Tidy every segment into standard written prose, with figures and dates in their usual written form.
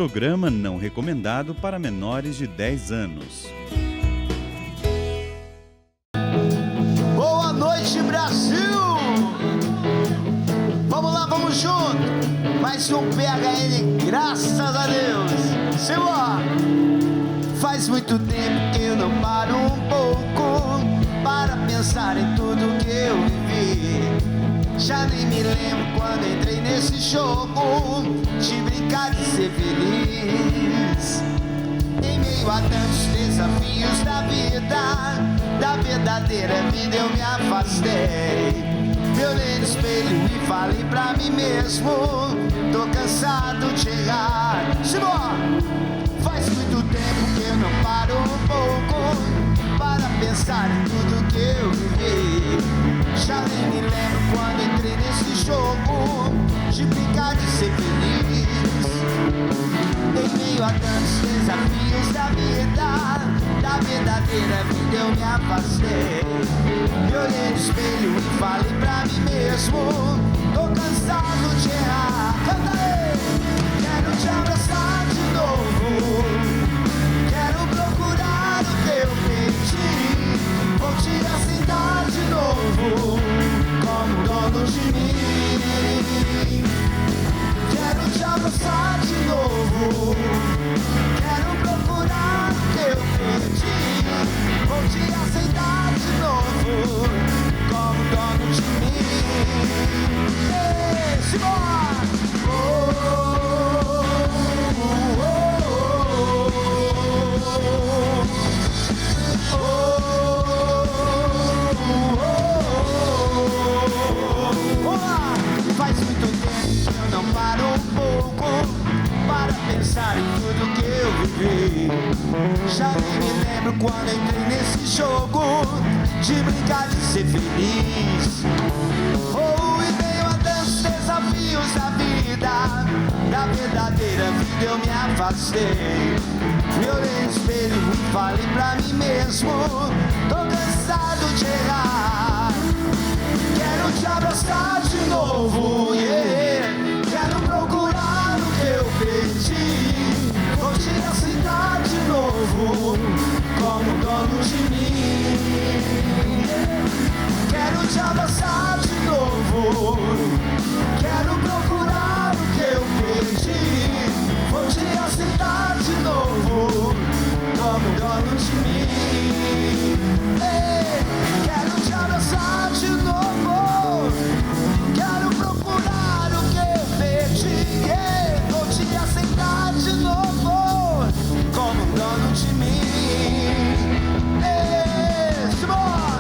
programa não recomendado para menores de 10 anos. Boa noite, Brasil! Vamos lá, vamos junto! Mais um PHN, graças a Deus! Simbora! Faz muito tempo que eu não paro um pouco para pensar em tudo que eu vivi. Já nem me lembro quando entrei nesse jogo de brincar de ser feliz. Em meio a tantos desafios da vida, da verdadeira vida eu me afastei. Me olhei no espelho e falei pra mim mesmo: tô cansado de errar. Simbora! Faz muito tempo que eu não paro um pouco para pensar em tudo que eu vivi. Já nem me lembro quando entrei nesse jogo de brincar de ser feliz. Em meio a tantos desafios da vida, da verdadeira vida eu me afastei. Me olhei no espelho e falei pra mim mesmo: tô cansado de errar. Canta aí! Quero te abraçar de novo, quero procurar o que eu perdi. Vou te aceitar de novo como dono de mim. Quero te abraçar de novo, quero procurar o que eu perdi. Vou te aceitar de novo como dono de mim. Simbora! Faz muito tempo que eu não paro um pouco para pensar em tudo que eu vivi. Já nem me lembro quando entrei nesse jogo de brincar de ser feliz. Oh, e meio a tantos desafios da vida, da verdadeira vida eu me afastei. Me olhei no espelho e falei pra mim mesmo: tô cansado de errar. Quero te abraçar de novo, yeah. Quero procurar o que eu perdi. Vou te aceitar de novo como dono de mim. Quero te abraçar de novo, quero procurar o que eu perdi. Vou te aceitar de novo como dono de mim. Ei, quero te abraçar de novo, quero procurar o que eu perdi. Ei, vou te aceitar de novo como dono de mim. Ei, simbora!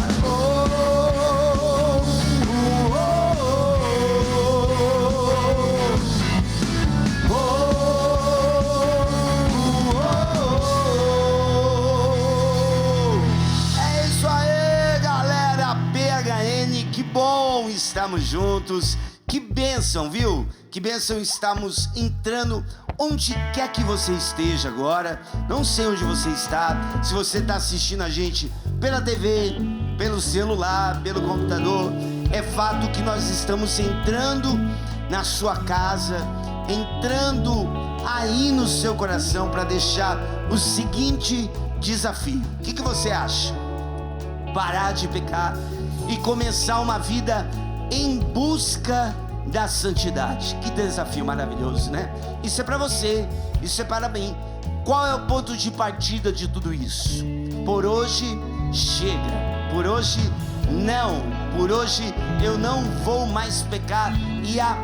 Estamos juntos, que bênção, viu? Que bênção, estamos entrando onde quer que você esteja agora. Não sei onde você está, se você está assistindo a gente pela TV, pelo celular, pelo computador. É fato que nós estamos entrando na sua casa, entrando aí no seu coração para deixar o seguinte desafio. O que você acha? Parar de pecar e começar uma vida em busca da santidade. Que desafio maravilhoso, né? Isso é para você, isso é para mim. Qual é o ponto de partida de tudo isso? Por hoje chega, por hoje não, por hoje eu não vou mais pecar. E há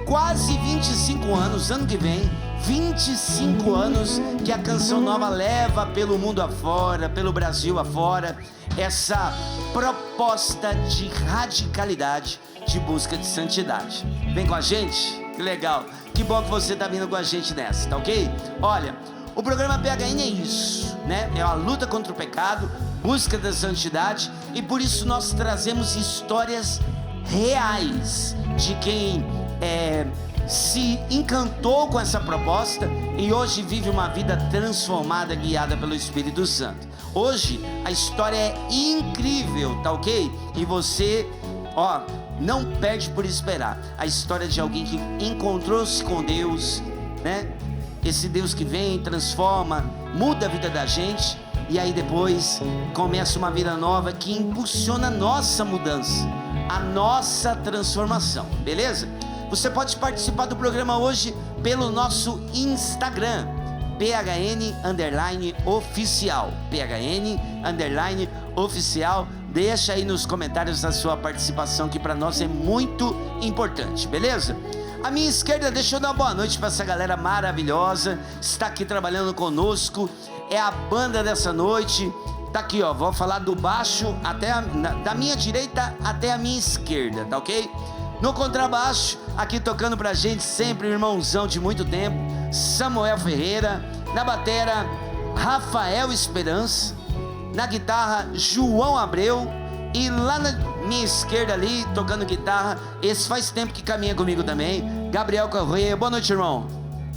quase 25 anos, ano que vem, 25 anos que a Canção Nova leva pelo mundo afora, pelo Brasil afora, essa proposta de radicalidade, de busca de santidade. Vem com a gente? Que legal, que bom que você está vindo com a gente nessa, tá ok? Olha, o programa PHN é isso, né? É a luta contra o pecado, busca da santidade, e por isso nós trazemos histórias reais de quem se encantou com essa proposta e hoje vive uma vida transformada, guiada pelo Espírito Santo. Hoje a história é incrível, tá ok? E você, não perde por esperar a história de alguém que encontrou-se com Deus, né? esse Deus que vem, transforma, muda a vida da gente, e aí depois começa uma vida nova que impulsiona a nossa mudança, a nossa transformação, beleza? Você pode participar do programa hoje pelo nosso Instagram, PHN_oficial, PHN_oficial. Deixa aí nos comentários a sua participação, que para nós é muito importante, beleza? À minha esquerda, deixa eu dar uma boa noite para essa galera maravilhosa, está aqui trabalhando conosco, é a banda dessa noite. Tá aqui, ó, vou falar do baixo da minha direita até a minha esquerda, tá ok? No contrabaixo, aqui tocando pra gente sempre, irmãozão de muito tempo, Samuel Ferreira. Na batera, Rafael Esperança. Na guitarra, João Abreu. E lá na minha esquerda ali, tocando guitarra, esse faz tempo que caminha comigo também, Gabriel Corrêa. Boa noite, irmão.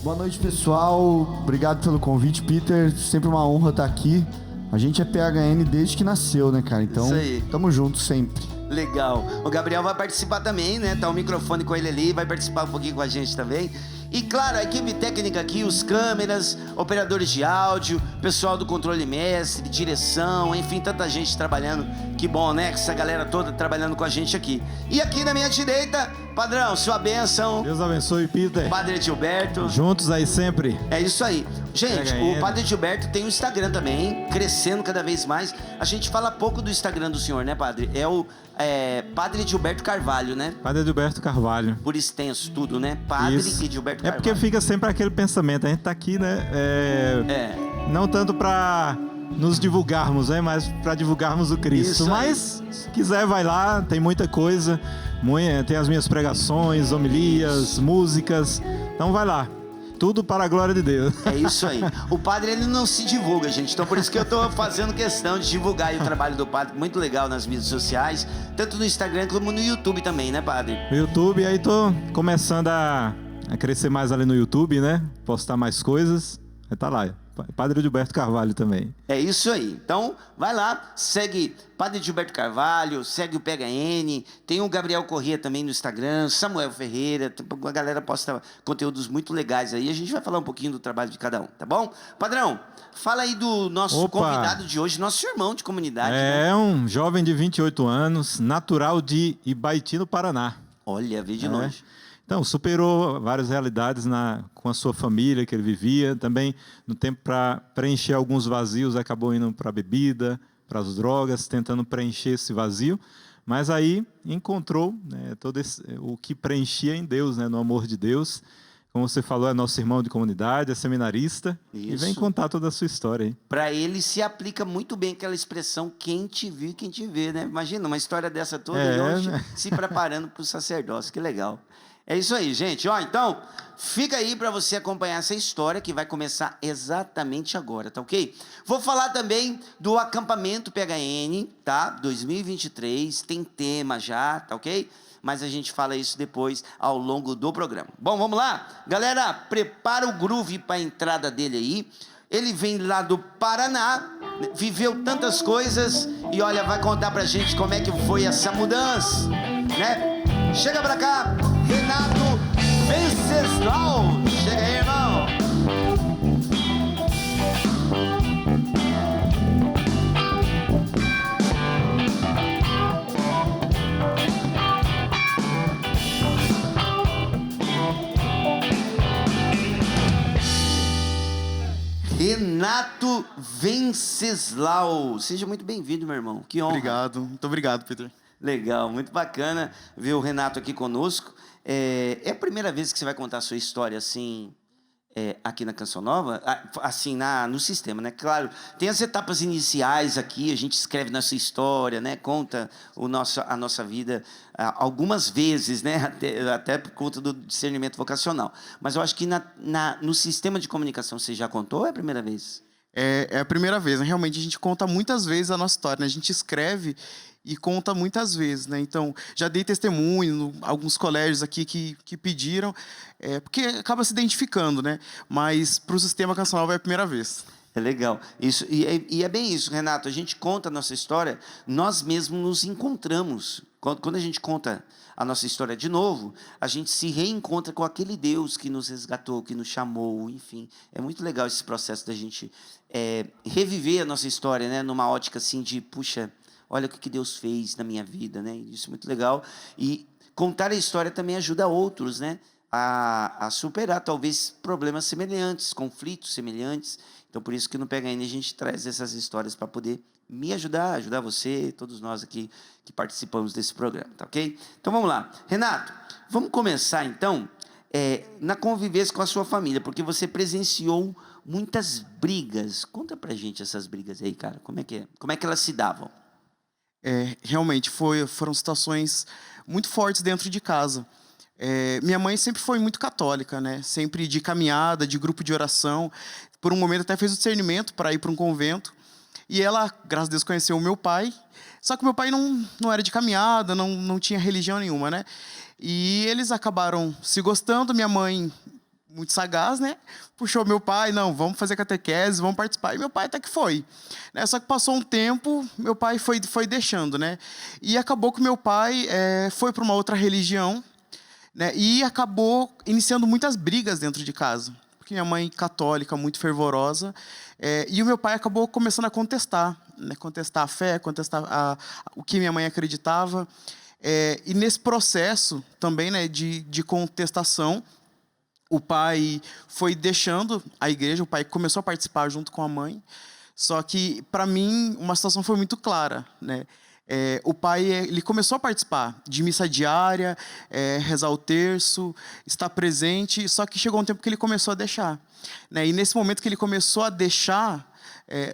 Boa noite, pessoal. Obrigado pelo convite, Peter. Sempre uma honra estar aqui. A gente é PHN desde que nasceu, né, cara? Então, tamo junto sempre. Legal. O Gabriel vai participar também, né? Tá o microfone com ele ali, vai participar um pouquinho com a gente também. E claro, a equipe técnica aqui, os câmeras, operadores de áudio, pessoal do controle mestre, direção, enfim, tanta gente trabalhando. Que bom, né? Essa galera toda trabalhando com a gente aqui. E aqui na minha direita, padrão, sua bênção. Deus abençoe, Peter. Padre Gilberto. Juntos aí sempre. É isso aí. Gente, o Padre Gilberto tem um Instagram também, crescendo cada vez mais. A gente fala pouco do Instagram do senhor, né, padre? É o Padre Gilberto Carvalho, né? Padre Gilberto Carvalho. Por extenso, tudo, né? Padre e Gilberto Carvalho. É porque fica sempre aquele pensamento. A gente tá aqui, né? Não tanto pra nos divulgarmos, né? Mas pra divulgarmos o Cristo. Mas, se quiser, vai lá. Tem muita coisa. Tem as minhas pregações, homilias, músicas. Então vai lá. Tudo para a glória de Deus. É isso aí. O padre, ele não se divulga, gente. Então, por isso que eu tô fazendo questão de divulgar aí o trabalho do padre. Muito legal nas mídias sociais. Tanto no Instagram como no YouTube também, né, padre? No YouTube, aí tô começando a crescer mais ali no YouTube, né? Postar mais coisas. Aí tá lá. Padre Gilberto Carvalho também. É isso aí. Então, vai lá, segue Padre Gilberto Carvalho, segue o PHN, tem o Gabriel Corrêa também no Instagram, Samuel Ferreira, a galera posta conteúdos muito legais aí. A gente vai falar um pouquinho do trabalho de cada um, tá bom? Padrão, fala aí do nosso convidado de hoje, nosso irmão de comunidade. É, né? Um jovem de 28 anos, natural de Ibaiti, no Paraná. Olha, veio de longe. Então, superou várias realidades com a sua família que ele vivia. Também, no tempo para preencher alguns vazios, acabou indo para a bebida, para as drogas, tentando preencher esse vazio. Mas aí encontrou, né, o que preenchia em Deus, né, no amor de Deus. Como você falou, é nosso irmão de comunidade, é seminarista. Isso. E vem contar toda a sua história aí. Para ele se aplica muito bem aquela expressão quem te viu e quem te vê, né? Imagina uma história dessa toda e hoje, né? Se preparando para o sacerdócio. Que legal. É isso aí, gente. Ó, então, fica aí para você acompanhar essa história que vai começar exatamente agora, tá ok? Vou falar também do acampamento PHN, tá? 2023, tem tema já, tá ok? Mas a gente fala isso depois ao longo do programa. Bom, vamos lá? Galera, prepara o groove para a entrada dele aí. Ele vem lá do Paraná, viveu tantas coisas e olha, vai contar pra gente como é que foi essa mudança, né? Chega pra cá, Renato Venceslau. Chega aí, irmão. Renato Venceslau. Seja muito bem-vindo, meu irmão. Que honra. Obrigado. Muito obrigado, Peter. Legal, muito bacana ver o Renato aqui conosco. É a primeira vez que você vai contar a sua história assim, aqui na Canção Nova? Assim, no sistema, né? Claro, tem as etapas iniciais aqui, a gente escreve nossa história, né? Conta a nossa vida algumas vezes, né? Até por conta do discernimento vocacional. Mas eu acho que no sistema de comunicação você já contou ou é a primeira vez? É a primeira vez, né? Realmente a gente conta muitas vezes a nossa história, né? A gente escreve e conta muitas vezes, né? Então, já dei testemunho, alguns colégios aqui que pediram, porque acaba se identificando, né? Mas para o sistema Canção Nova é a primeira vez. É legal. Isso, e é bem isso, Renato. A gente conta a nossa história, nós mesmos nos encontramos. Quando a gente conta a nossa história de novo, a gente se reencontra com aquele Deus que nos resgatou, que nos chamou, enfim. É muito legal esse processo da gente reviver a nossa história, né? Numa ótica assim de, puxa, olha o que Deus fez na minha vida, né? Isso é muito legal. E contar a história também ajuda outros, né? A superar talvez problemas semelhantes, conflitos semelhantes. Então, por isso que no PHN a gente traz essas histórias para poder me ajudar você, todos nós aqui que participamos desse programa, tá ok? Então, vamos lá. Renato, vamos começar, então, na convivência com a sua família, porque você presenciou muitas brigas. Conta pra gente essas brigas aí, cara. Como é que elas se davam? Realmente, foram situações muito fortes dentro de casa. Minha mãe sempre foi muito católica, né? Sempre de caminhada, de grupo de oração. Por um momento até fez o discernimento para ir para um convento. E ela, graças a Deus, conheceu o meu pai. Só que meu pai não era de caminhada, não tinha religião nenhuma, né? E eles acabaram se gostando. Minha mãe, muito sagaz, né? Puxou meu pai, não, vamos fazer catequese, vamos participar. E meu pai até que foi. Né? Só que passou um tempo, meu pai foi deixando, né? E acabou que meu pai foi para uma outra religião, né? E acabou iniciando muitas brigas dentro de casa. Porque minha mãe, católica, muito fervorosa, e o meu pai acabou começando a contestar, né? Contestar a fé, contestar o que minha mãe acreditava. E nesse processo também, né, de contestação, o pai foi deixando a igreja, o pai começou a participar junto com a mãe. Só que, para mim, uma situação foi muito clara, né? O pai ele começou a participar de missa diária, rezar o terço, estar presente, só que chegou um tempo que ele começou a deixar, né? E nesse momento que ele começou a deixar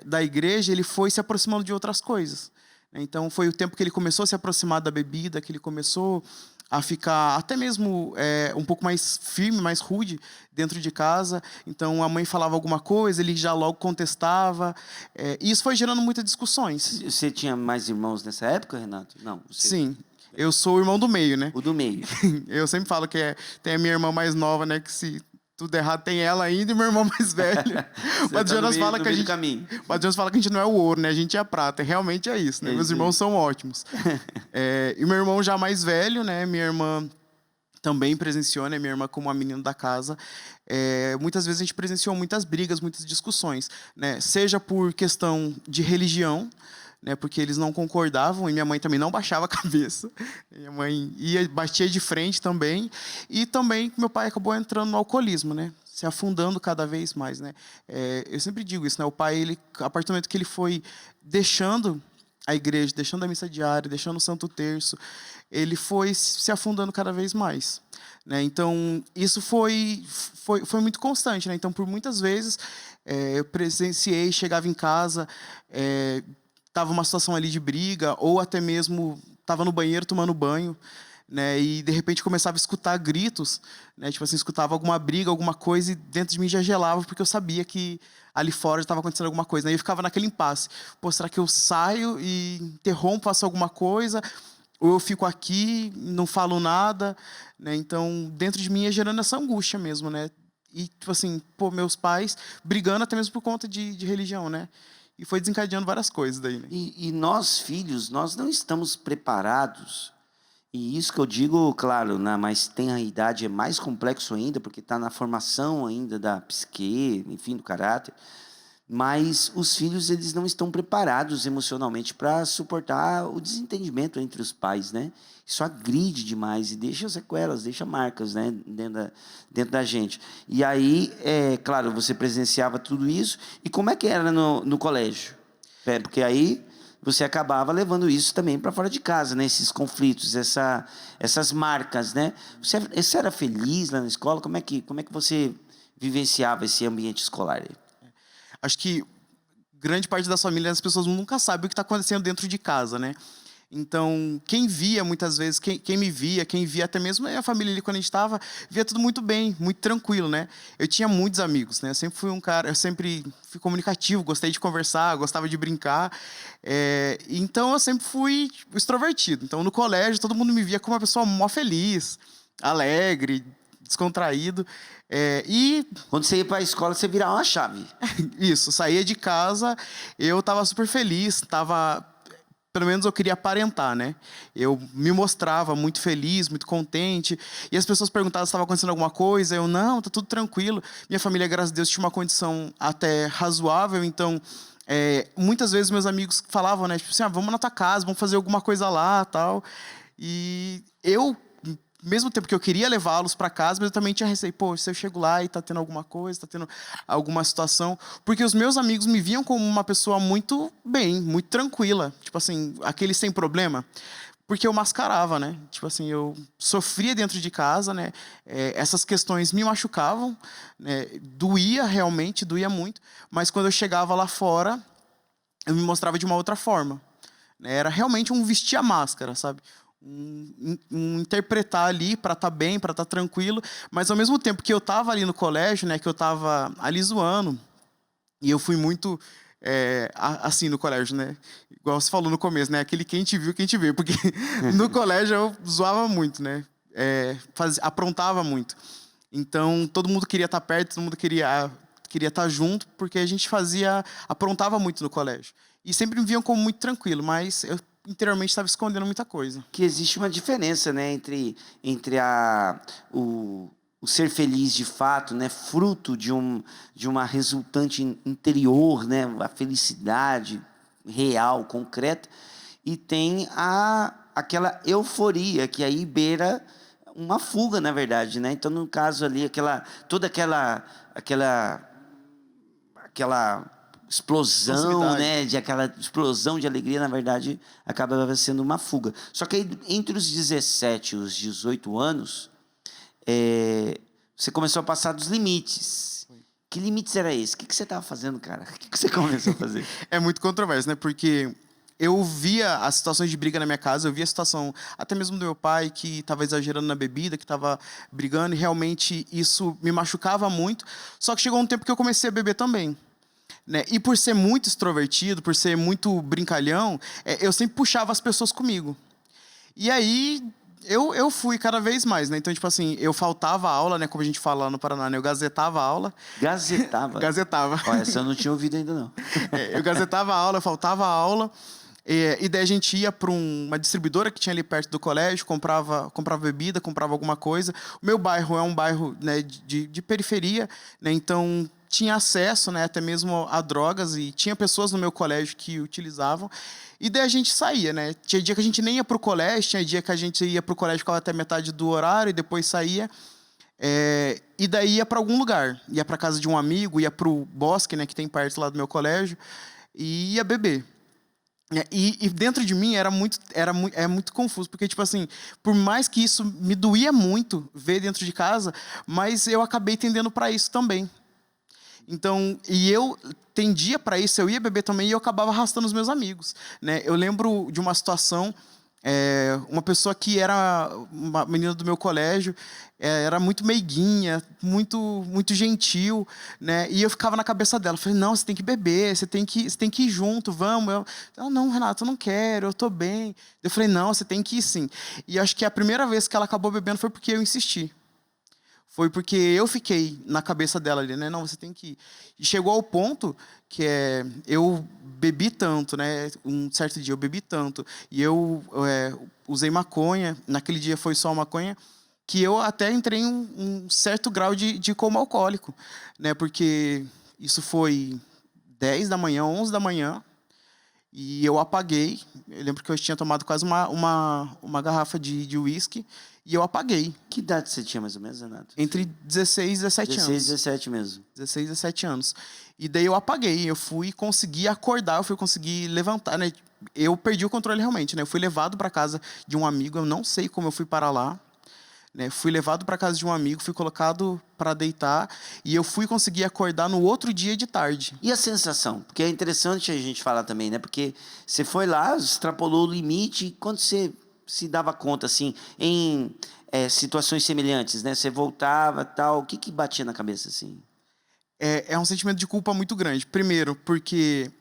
da igreja, ele foi se aproximando de outras coisas. Então, foi o tempo que ele começou a se aproximar da bebida, que ele começou a ficar até mesmo um pouco mais firme, mais rude dentro de casa. Então, a mãe falava alguma coisa, ele já logo contestava. E isso foi gerando muitas discussões. Você tinha mais irmãos nessa época, Renato? Não. Sim. Eu sou o irmão do meio, né? O do meio. Eu sempre falo que tem a minha irmã mais nova, né? Que se tudo errado tem ela ainda e meu irmão mais velho. Mas Jonas fala que a gente não é o ouro, né? A gente é a prata. Realmente é isso, né? Meus irmãos são ótimos. E meu irmão já mais velho, né? Minha irmã também presenciou, né? Minha irmã como a menina da casa. Muitas vezes a gente presenciou muitas brigas, muitas discussões, né? Seja por questão de religião, né, porque eles não concordavam, e minha mãe também não baixava a cabeça. Minha mãe batia de frente também. E também meu pai acabou entrando no alcoolismo, né, se afundando cada vez mais, né. Eu sempre digo isso, né, o pai, ele, a partir do momento que ele foi deixando a igreja, deixando a missa diária, deixando o Santo Terço, ele foi se afundando cada vez mais, né. Então, isso foi muito constante, né. Então, por muitas vezes, eu presenciei, chegava em casa, estava uma situação ali de briga, ou até mesmo estava no banheiro tomando banho, né, e de repente começava a escutar gritos, né, tipo assim, escutava alguma briga, alguma coisa, e dentro de mim já gelava, porque eu sabia que ali fora estava acontecendo alguma coisa, né, e eu ficava naquele impasse. Pô, será que eu saio e interrompo, faço alguma coisa, ou eu fico aqui, não falo nada, né? Então, dentro de mim ia gerando essa angústia mesmo, né, e tipo assim, pô, meus pais brigando até mesmo por conta de religião, né. E foi desencadeando várias coisas daí, né? E nós, filhos, nós não estamos preparados. E isso que eu digo, claro, mas tem a idade, é mais complexo ainda, porque está na formação ainda da psique, enfim, do caráter. Mas os filhos, eles não estão preparados emocionalmente para suportar o desentendimento entre os pais, né? Isso agride demais e deixa sequelas, deixa marcas, né, dentro da gente. E aí, claro, você presenciava tudo isso. E como é que era no colégio? Porque aí você acabava levando isso também para fora de casa, né? Esses conflitos, essas marcas, né? Você era feliz lá na escola? Como é que você vivenciava esse ambiente escolar aí? Acho que grande parte das famílias, as pessoas nunca sabem o que está acontecendo dentro de casa, né? Então, quem via muitas vezes, quem me via, quem via até mesmo a família ali quando a gente estava, via tudo muito bem, muito tranquilo, né? Eu tinha muitos amigos, né? Eu sempre fui um cara, eu sempre fui comunicativo, gostei de conversar, gostava de brincar. Então, eu sempre fui extrovertido. Então, no colégio, todo mundo me via como uma pessoa mó feliz, alegre, descontraído. E quando você ia para a escola, você virava uma chave. Isso, saía de casa, eu estava super feliz, pelo menos eu queria aparentar, né? Eu me mostrava muito feliz, muito contente, e as pessoas perguntavam se estava acontecendo alguma coisa, eu, não, tá tudo tranquilo. Minha família, graças a Deus, tinha uma condição até razoável, então muitas vezes meus amigos falavam, né, tipo assim, vamos na tua casa, vamos fazer alguma coisa lá, tal. E eu, mesmo tempo que eu queria levá-los para casa, mas eu também tinha receio, pô, se eu chego lá e tá tendo alguma coisa, tá tendo alguma situação, porque os meus amigos me viam como uma pessoa muito bem, muito tranquila, tipo assim, aquele sem problema, porque eu mascarava, né? Tipo assim, eu sofria dentro de casa, né? Essas questões me machucavam, né? Doía realmente, doía muito, mas quando eu chegava lá fora, eu me mostrava de uma outra forma, né? Era realmente um vestir a máscara, sabe? Um interpretar ali para estar bem, para estar tranquilo, mas ao mesmo tempo que eu estava ali no colégio, né, que eu estava ali zoando, e eu fui muito assim no colégio, né, igual você falou no começo, né, aquele quem te viu, quem te vê, porque no colégio eu zoava muito, né, aprontava muito, então todo mundo queria estar perto, todo mundo queria estar junto, porque a gente aprontava muito no colégio, e sempre me viam como muito tranquilo, mas eu interiormente estava escondendo muita coisa. Que existe uma diferença, né, entre o ser feliz de fato, né, fruto de uma resultante interior, né, a felicidade real, concreta, e tem aquela euforia que aí beira uma fuga, na verdade, né? Então, no caso ali, toda aquela explosão, né, aquela explosão de alegria, na verdade, acaba sendo uma fuga. Só que aí, entre os 17 e os 18 anos, você começou a passar dos limites. Que limites era esse? O que você estava fazendo, cara? O que você começou a fazer? É muito controverso, né? Porque eu via as situações de briga na minha casa, eu via a situação até mesmo do meu pai, que estava exagerando na bebida, que estava brigando, e realmente isso me machucava muito. Só que chegou um tempo que eu comecei a beber também. Né? E por ser muito extrovertido, por ser muito brincalhão, eu sempre puxava as pessoas comigo. E aí eu fui cada vez mais, né? Então, tipo assim, eu faltava aula, né? Como a gente fala lá no Paraná, né? Eu gazetava a aula. Gazetava? Gazetava. Olha, essa eu não tinha ouvido ainda, não. Eu gazetava a aula, eu faltava a aula. E daí a gente ia para uma distribuidora que tinha ali perto do colégio, comprava bebida, comprava alguma coisa. O meu bairro é um bairro, né, de periferia, né? Então tinha acesso, né, até mesmo a drogas, e tinha pessoas no meu colégio que utilizavam. E daí a gente saía, né? Tinha dia que a gente nem ia pro colégio, tinha dia que a gente ia pro colégio, ficava até metade do horário e depois saía. E daí ia para algum lugar. Ia para casa de um amigo, ia pro bosque, né, que tem perto lá do meu colégio, e ia beber. E dentro de mim é muito confuso, porque, tipo assim, por mais que isso me doía muito ver dentro de casa, mas eu acabei tendendo para isso também. Então, e eu tendia para isso, eu ia beber também e eu acabava arrastando os meus amigos, né? Eu lembro de uma situação, uma pessoa que era uma menina do meu colégio, era muito meiguinha, muito gentil, né? E eu ficava na cabeça dela, falei, não, você tem que beber, você tem que ir junto, vamos. Não, Renato, eu não quero, eu tô bem. Eu falei, não, você tem que ir sim. E acho que a primeira vez que ela acabou bebendo foi porque eu insisti. Foi porque eu fiquei na cabeça dela ali, né? Não, você tem que ir. E chegou ao ponto que eu bebi tanto, né? Um certo dia eu bebi tanto. E eu usei maconha. Naquele dia foi só maconha. Que eu até entrei em um certo grau de coma alcoólico, né? Porque isso foi 10 da manhã, 11 da manhã. E eu apaguei. Eu lembro que eu tinha tomado quase uma garrafa de uísque. E eu apaguei. Que idade você tinha, mais ou menos, Renato? Entre 16 e 17 anos. 16 e 17 mesmo. 16 e 17 anos. E daí eu apaguei. Eu fui conseguir acordar, eu fui conseguir levantar, né? Eu perdi o controle realmente, né? Eu fui levado para casa de um amigo, eu não sei como eu fui parar lá. Né? Fui levado para casa de um amigo, fui colocado para deitar. E eu fui conseguir acordar no outro dia de tarde. E a sensação? Porque é interessante a gente falar também, né? Porque você foi lá, extrapolou o limite, e quando você se dava conta, assim, em situações semelhantes, né? Você voltava, tal, o que batia na cabeça, assim? É um sentimento de culpa muito grande. Primeiro, porque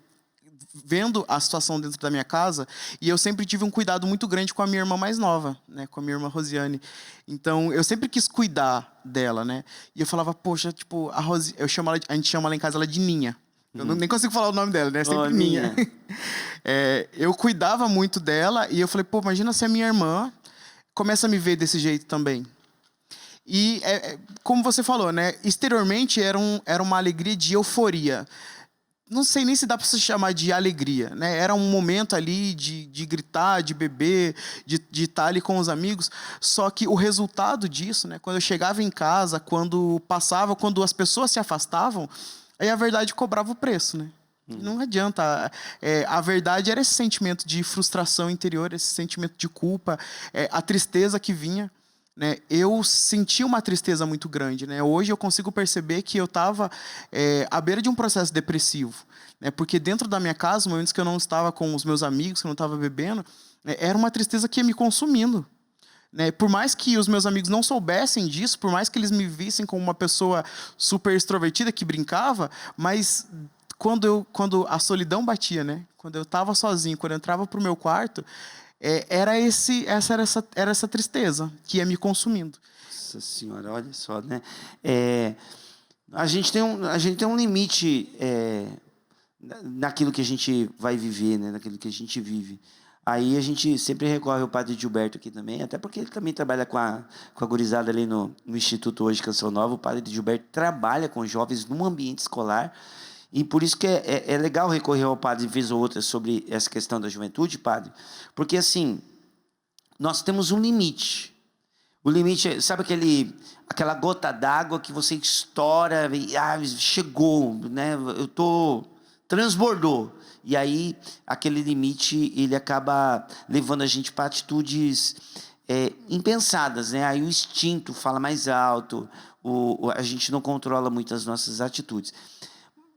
vendo a situação dentro da minha casa, e eu sempre tive um cuidado muito grande com a minha irmã mais nova, né, com a minha irmã Rosiane. Então, eu sempre quis cuidar dela, né? E eu falava, poxa, tipo, a gente chama ela em casa ela de Ninha. Eu nem consigo falar o nome dela, né? É sempre Ninha. Eu cuidava muito dela e eu falei, pô, imagina se a minha irmã começa a me ver desse jeito também. E, como você falou, né? Exteriormente era uma alegria de euforia. Não sei nem se dá para se chamar de alegria, né? Era um momento ali de gritar, de beber, de estar ali com os amigos. Só que o resultado disso, né? Quando eu chegava em casa, quando as pessoas se afastavam, aí a verdade cobrava o preço, né? Não adianta. A verdade era esse sentimento de frustração interior, esse sentimento de culpa, a tristeza que vinha. Né? Eu senti uma tristeza muito grande. Né? Hoje eu consigo perceber que eu estava à beira de um processo depressivo. Né? Porque dentro da minha casa, momentos que eu não estava com os meus amigos, que eu não estava bebendo, era uma tristeza que ia me consumindo. Né? Por mais que os meus amigos não soubessem disso, por mais que eles me vissem como uma pessoa super extrovertida, que brincava, mas quando a solidão batia, né? Quando eu estava sozinho, quando eu entrava para o meu quarto, era essa tristeza que ia me consumindo. Nossa senhora, olha só, né? A gente tem um limite naquilo que a gente vai viver, né? Naquilo que a gente vive. Aí a gente sempre recorre ao padre Gilberto aqui também, até porque ele também trabalha com a gurizada ali no Instituto hoje Canção Nova. O padre Gilberto trabalha com jovens num ambiente escolar. E por isso que é legal recorrer ao padre vez ou outra sobre essa questão da juventude, padre. Porque, assim, nós temos um limite. O limite, sabe aquela gota d'água que você estoura e chegou, né? Transbordou. E aí, aquele limite, ele acaba levando a gente para atitudes impensadas, né? Aí o instinto fala mais alto, a gente não controla muito as nossas atitudes.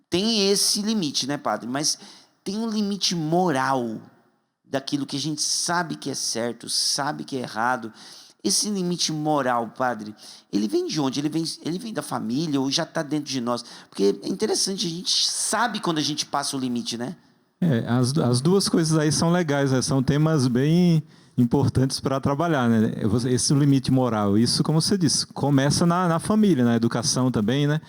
Tem esse limite, né, padre? Mas tem um limite moral daquilo que a gente sabe que é certo, sabe que é errado. Esse limite moral, padre, ele vem de onde? Ele vem da família ou já está dentro de nós? Porque é interessante, a gente sabe quando a gente passa o limite, né? As duas coisas aí são legais, né? São temas bem importantes para trabalhar, né? Esse limite moral, isso, como você disse, começa na família, na educação também, né?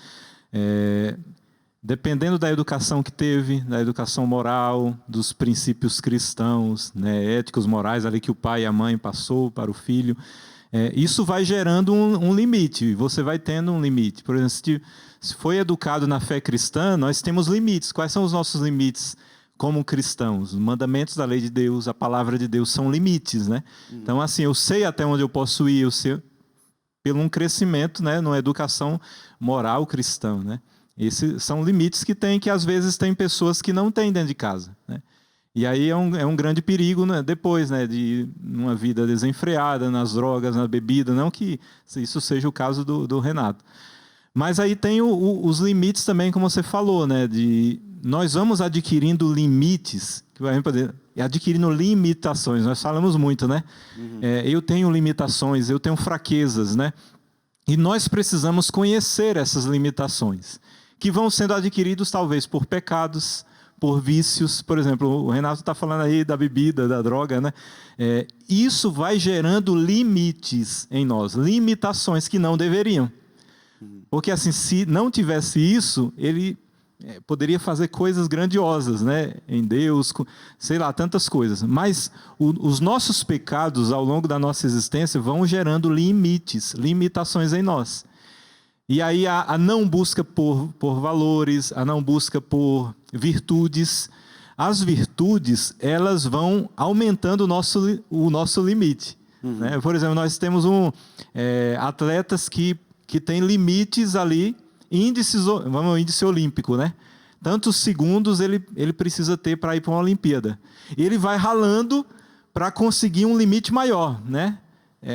Dependendo da educação que teve, da educação moral, dos princípios cristãos, né, éticos, morais, ali que o pai e a mãe passou para o filho, isso vai gerando um limite, você vai tendo um limite. Por exemplo, se foi educado na fé cristã, nós temos limites. Quais são os nossos limites como cristãos? Os mandamentos da lei de Deus, a palavra de Deus são limites, né? Então, assim, eu sei até onde eu posso ir, eu sei pelo um crescimento, né, numa educação moral cristã, né? Esses são limites que às vezes tem pessoas que não têm dentro de casa, né? E aí é um grande perigo, né, depois, né, de uma vida desenfreada nas drogas, na bebida, não que isso seja o caso do Renato. Mas aí tem os limites também, como você falou, né, nós vamos adquirindo limites, adquirindo limitações, nós falamos muito, né? Eu tenho limitações, eu tenho fraquezas, né? E nós precisamos conhecer essas limitações, que vão sendo adquiridos talvez por pecados, por vícios. Por exemplo, o Renato está falando aí da bebida, da droga, né? Isso vai gerando limites em nós, limitações que não deveriam. Porque assim, se não tivesse isso, ele poderia fazer coisas grandiosas, né? Em Deus, sei lá, tantas coisas. Mas os nossos pecados ao longo da nossa existência vão gerando limitações em nós. E aí a não busca por valores, a não busca por virtudes. As virtudes, elas vão aumentando o nosso limite. Né? Por exemplo, nós temos atletas que têm limites ali, índice olímpico, né? Tantos segundos ele precisa ter para ir para uma Olimpíada. Ele vai ralando para conseguir um limite maior, né?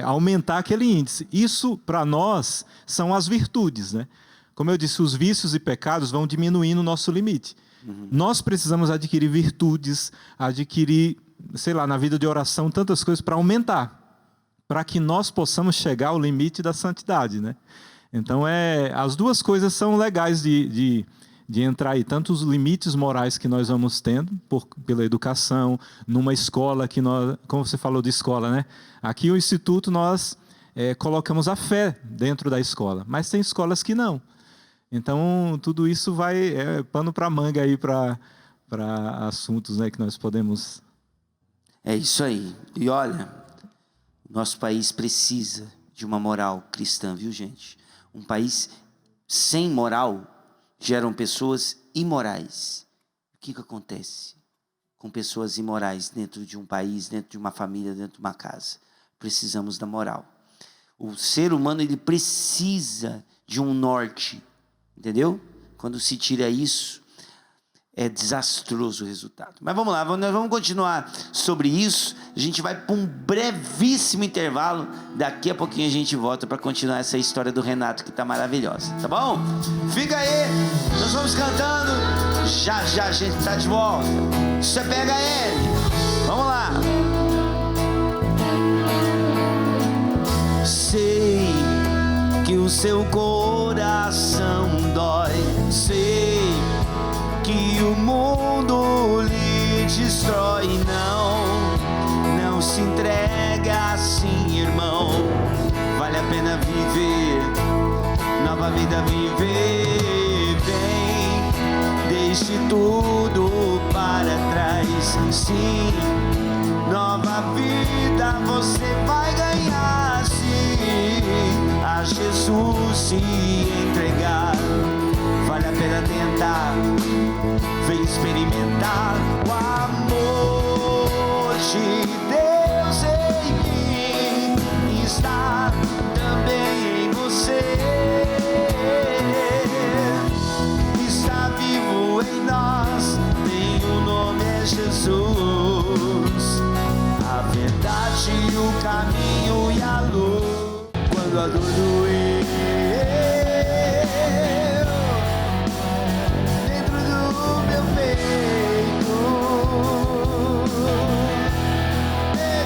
Aumentar aquele índice. Isso, para nós, são as virtudes, né? Como eu disse, os vícios e pecados vão diminuindo o nosso limite. Nós precisamos adquirir virtudes, adquirir, sei lá, na vida de oração, tantas coisas para aumentar, para que nós possamos chegar ao limite da santidade, né? Então, as duas coisas são legais de de entrar aí, tanto os limites morais que nós vamos tendo pela educação, numa escola que nós, como você falou de escola, né? Aqui o Instituto nós colocamos a fé dentro da escola, mas tem escolas que não. Então tudo isso vai pano para manga aí para assuntos, né, que nós podemos. É isso aí. E olha, nosso país precisa de uma moral cristã, viu, gente? Um país sem moral geram pessoas imorais. O que acontece com pessoas imorais dentro de um país, dentro de uma família, dentro de uma casa? Precisamos da moral. O ser humano, ele precisa de um norte, entendeu? Quando se tira isso, é desastroso o resultado. Mas vamos lá, nós vamos continuar sobre isso. A gente vai para um brevíssimo intervalo. Daqui a pouquinho a gente volta para continuar essa história do Renato, que está maravilhosa, tá bom? Fica aí, nós vamos cantando. Já já a gente está de volta. Isso é PHL. Vamos lá. Sei que o seu coração dói. Sei que o mundo lhe destrói. Não se entrega assim, irmão. Vale a pena viver, nova vida viver. Vem, deixe tudo para trás. Sim, nova vida você vai ganhar. Sim, a Jesus se entregar. Vale a pena tentar, vem experimentar o amor de Deus em mim. Está também em você. Está vivo em nós, tem o nome é Jesus. A verdade, o caminho e a luz. Quando a dor doer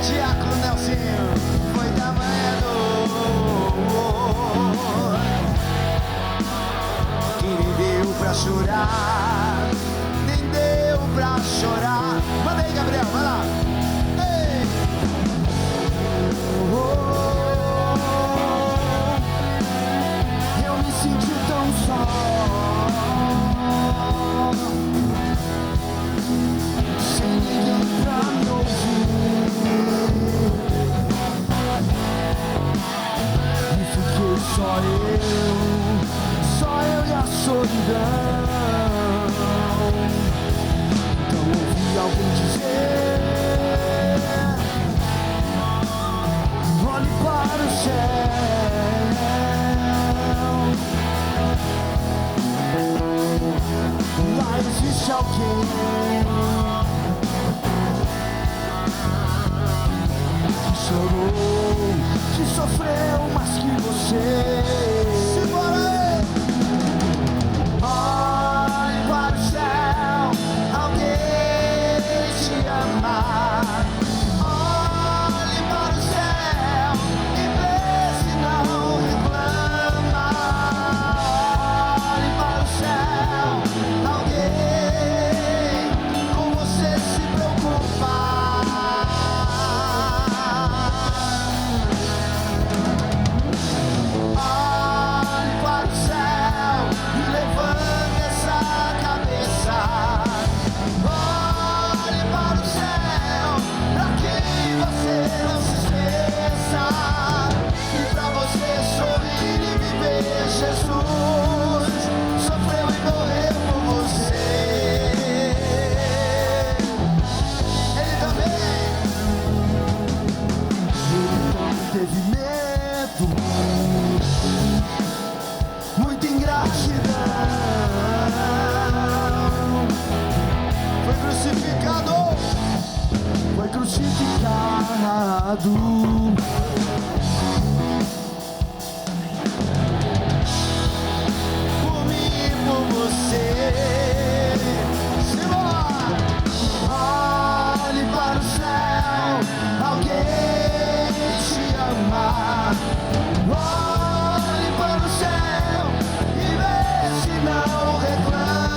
Diácono Nelsinho, foi tamanha dor que nem deu pra chorar, nem deu pra chorar. Manda aí, Gabriel, vai lá. Ei. Eu me senti tão só, sem ninguém pra me ouvir. Só eu e a solidão. Então ouvi alguém dizer: olhe para o céu. Lá existe alguém que chorou, que sofreu mais que você. Simbora aí! Olhe para o céu, alguém te ama. Olhe para o céu e vê se não reclama. Olhe para o céu, alguém com você se preocupar. Não se esqueça, e pra você sorrir e viver, Jesus sofreu e morreu por você. Ele também teve medo, muita ingratidão, foi crucificado. Foi crucificado. Por mim e por você. Simbora! Olhe para o céu, alguém te ama. Olhe para o céu e vê se não reclama.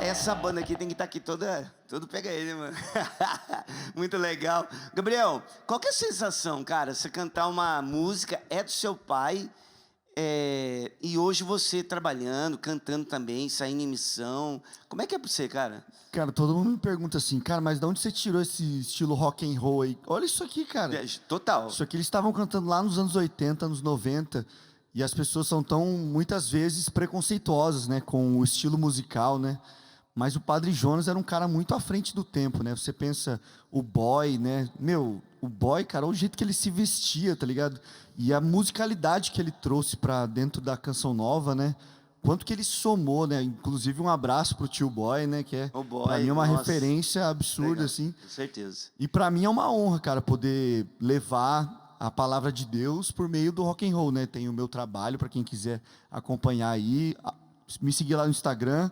essa banda aqui tem que estar aqui todo pega ele, mano. Muito legal. Gabriel, qual que é a sensação, cara? Você cantar uma música, é do seu pai, e hoje você trabalhando, cantando também, saindo em missão. Como é que é pra você, cara? Cara, todo mundo me pergunta assim, cara, mas de onde você tirou esse estilo rock and roll aí? Olha isso aqui, cara. Total. Isso aqui eles estavam cantando lá nos anos 80, anos 90, e as pessoas são tão, muitas vezes, preconceituosas, né, com o estilo musical, né? Mas o Padre Jonas era um cara muito à frente do tempo, né? Você pensa, o boy, né? Meu, o boy, cara, o jeito que ele se vestia, tá ligado? E a musicalidade que ele trouxe pra dentro da canção nova, né? Quanto que ele somou, né? Inclusive um abraço pro tio Boy, né? Que é, pra mim, uma referência absurda, legal, assim. Com certeza. E pra mim é uma honra, cara, poder levar a palavra de Deus por meio do rock and roll, né? Tem o meu trabalho, pra quem quiser acompanhar aí. Me seguir lá no Instagram,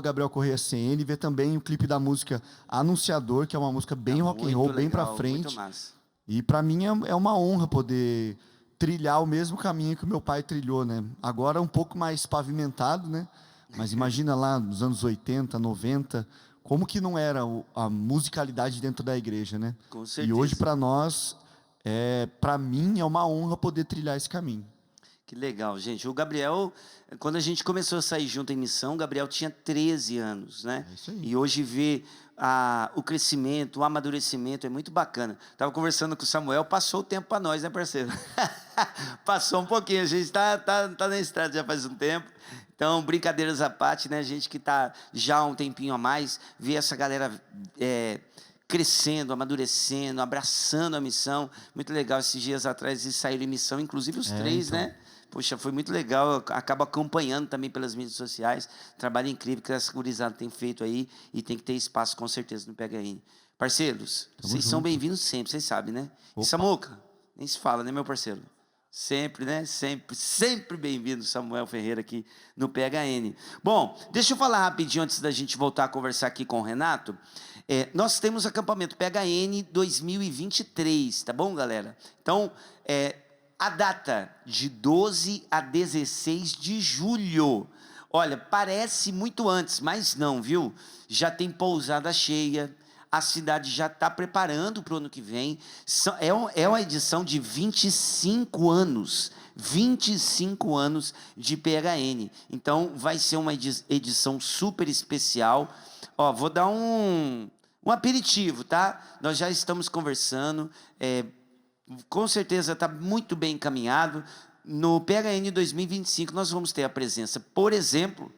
@GabrielCorreiaCN, ver também o clipe da música Anunciador, que é uma música bem rock and roll, legal, bem pra frente. Muito massa. E pra mim é uma honra poder trilhar o mesmo caminho que o meu pai trilhou, né? Agora um pouco mais pavimentado, né? Mas imagina lá nos anos 80, 90, como que não era a musicalidade dentro da igreja, né? Com certeza. E hoje pra nós, pra mim é uma honra poder trilhar esse caminho. Que legal, gente. O Gabriel, quando a gente começou a sair junto em missão, o Gabriel tinha 13 anos, né? É isso aí. E hoje ver o crescimento, o amadurecimento é muito bacana. Tava conversando com o Samuel, passou o tempo para nós, né, parceiro? Passou um pouquinho, a gente tá na estrada já faz um tempo. Então, brincadeiras à parte, né? A gente que tá já há um tempinho a mais, ver essa galera crescendo, amadurecendo, abraçando a missão. Muito legal. Esses dias atrás eles saíram em missão, inclusive os três, então, né? Poxa, foi muito legal. Eu acabo acompanhando também pelas mídias sociais. Trabalho incrível que essa gurizada tem feito aí e tem que ter espaço com certeza no PHN. Parceiros, vocês são bem-vindos sempre, vocês sabem, né? E Samuca, nem se fala, né, meu parceiro? Sempre, né? Sempre bem-vindo, Samuel Ferreira, aqui no PHN. Bom, deixa eu falar rapidinho antes da gente voltar a conversar aqui com o Renato. Nós temos acampamento PHN 2023, tá bom, galera? Então, a data de 12 a 16 de julho. Olha, parece muito antes, mas não, viu? Já tem pousada cheia, a cidade já está preparando para o ano que vem. É uma edição de 25 anos. 25 anos de PHN. Então, vai ser uma edição super especial. Ó, vou dar um aperitivo, tá? Nós já estamos conversando. Com certeza está muito bem encaminhado. No PHN 2025 nós vamos ter a presença, por exemplo...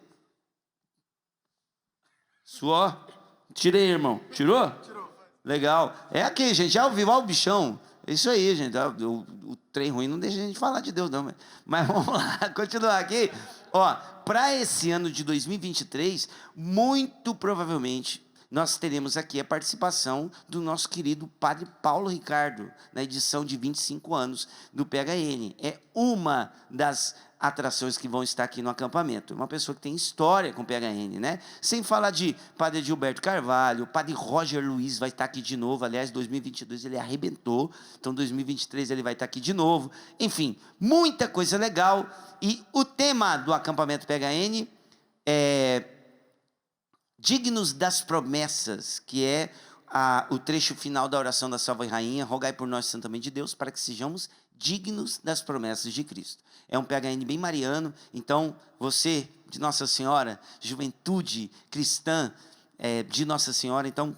Suor? Tirei, irmão. Tirou? Tirou. Legal. É aqui, gente. Já ouviu? Olha o bichão. É isso aí, gente. O trem ruim não deixa a gente falar de Deus, não. Mas vamos lá, continuar aqui. Ó, para esse ano de 2023, muito provavelmente... nós teremos aqui a participação do nosso querido Padre Paulo Ricardo, na edição de 25 anos do PHN. É uma das atrações que vão estar aqui no acampamento. Uma pessoa que tem história com o PHN, né? Sem falar de Padre Gilberto Carvalho, Padre Roger Luiz vai estar aqui de novo. Aliás, 2022 ele arrebentou, então 2023 ele vai estar aqui de novo. Enfim, muita coisa legal. E o tema do acampamento PHN é... dignos das promessas, que é o trecho final da oração da Salve Rainha, rogai por nós, Santa Mãe de Deus, para que sejamos dignos das promessas de Cristo. É um PHN bem mariano, então você, de Nossa Senhora, juventude cristã de Nossa Senhora, então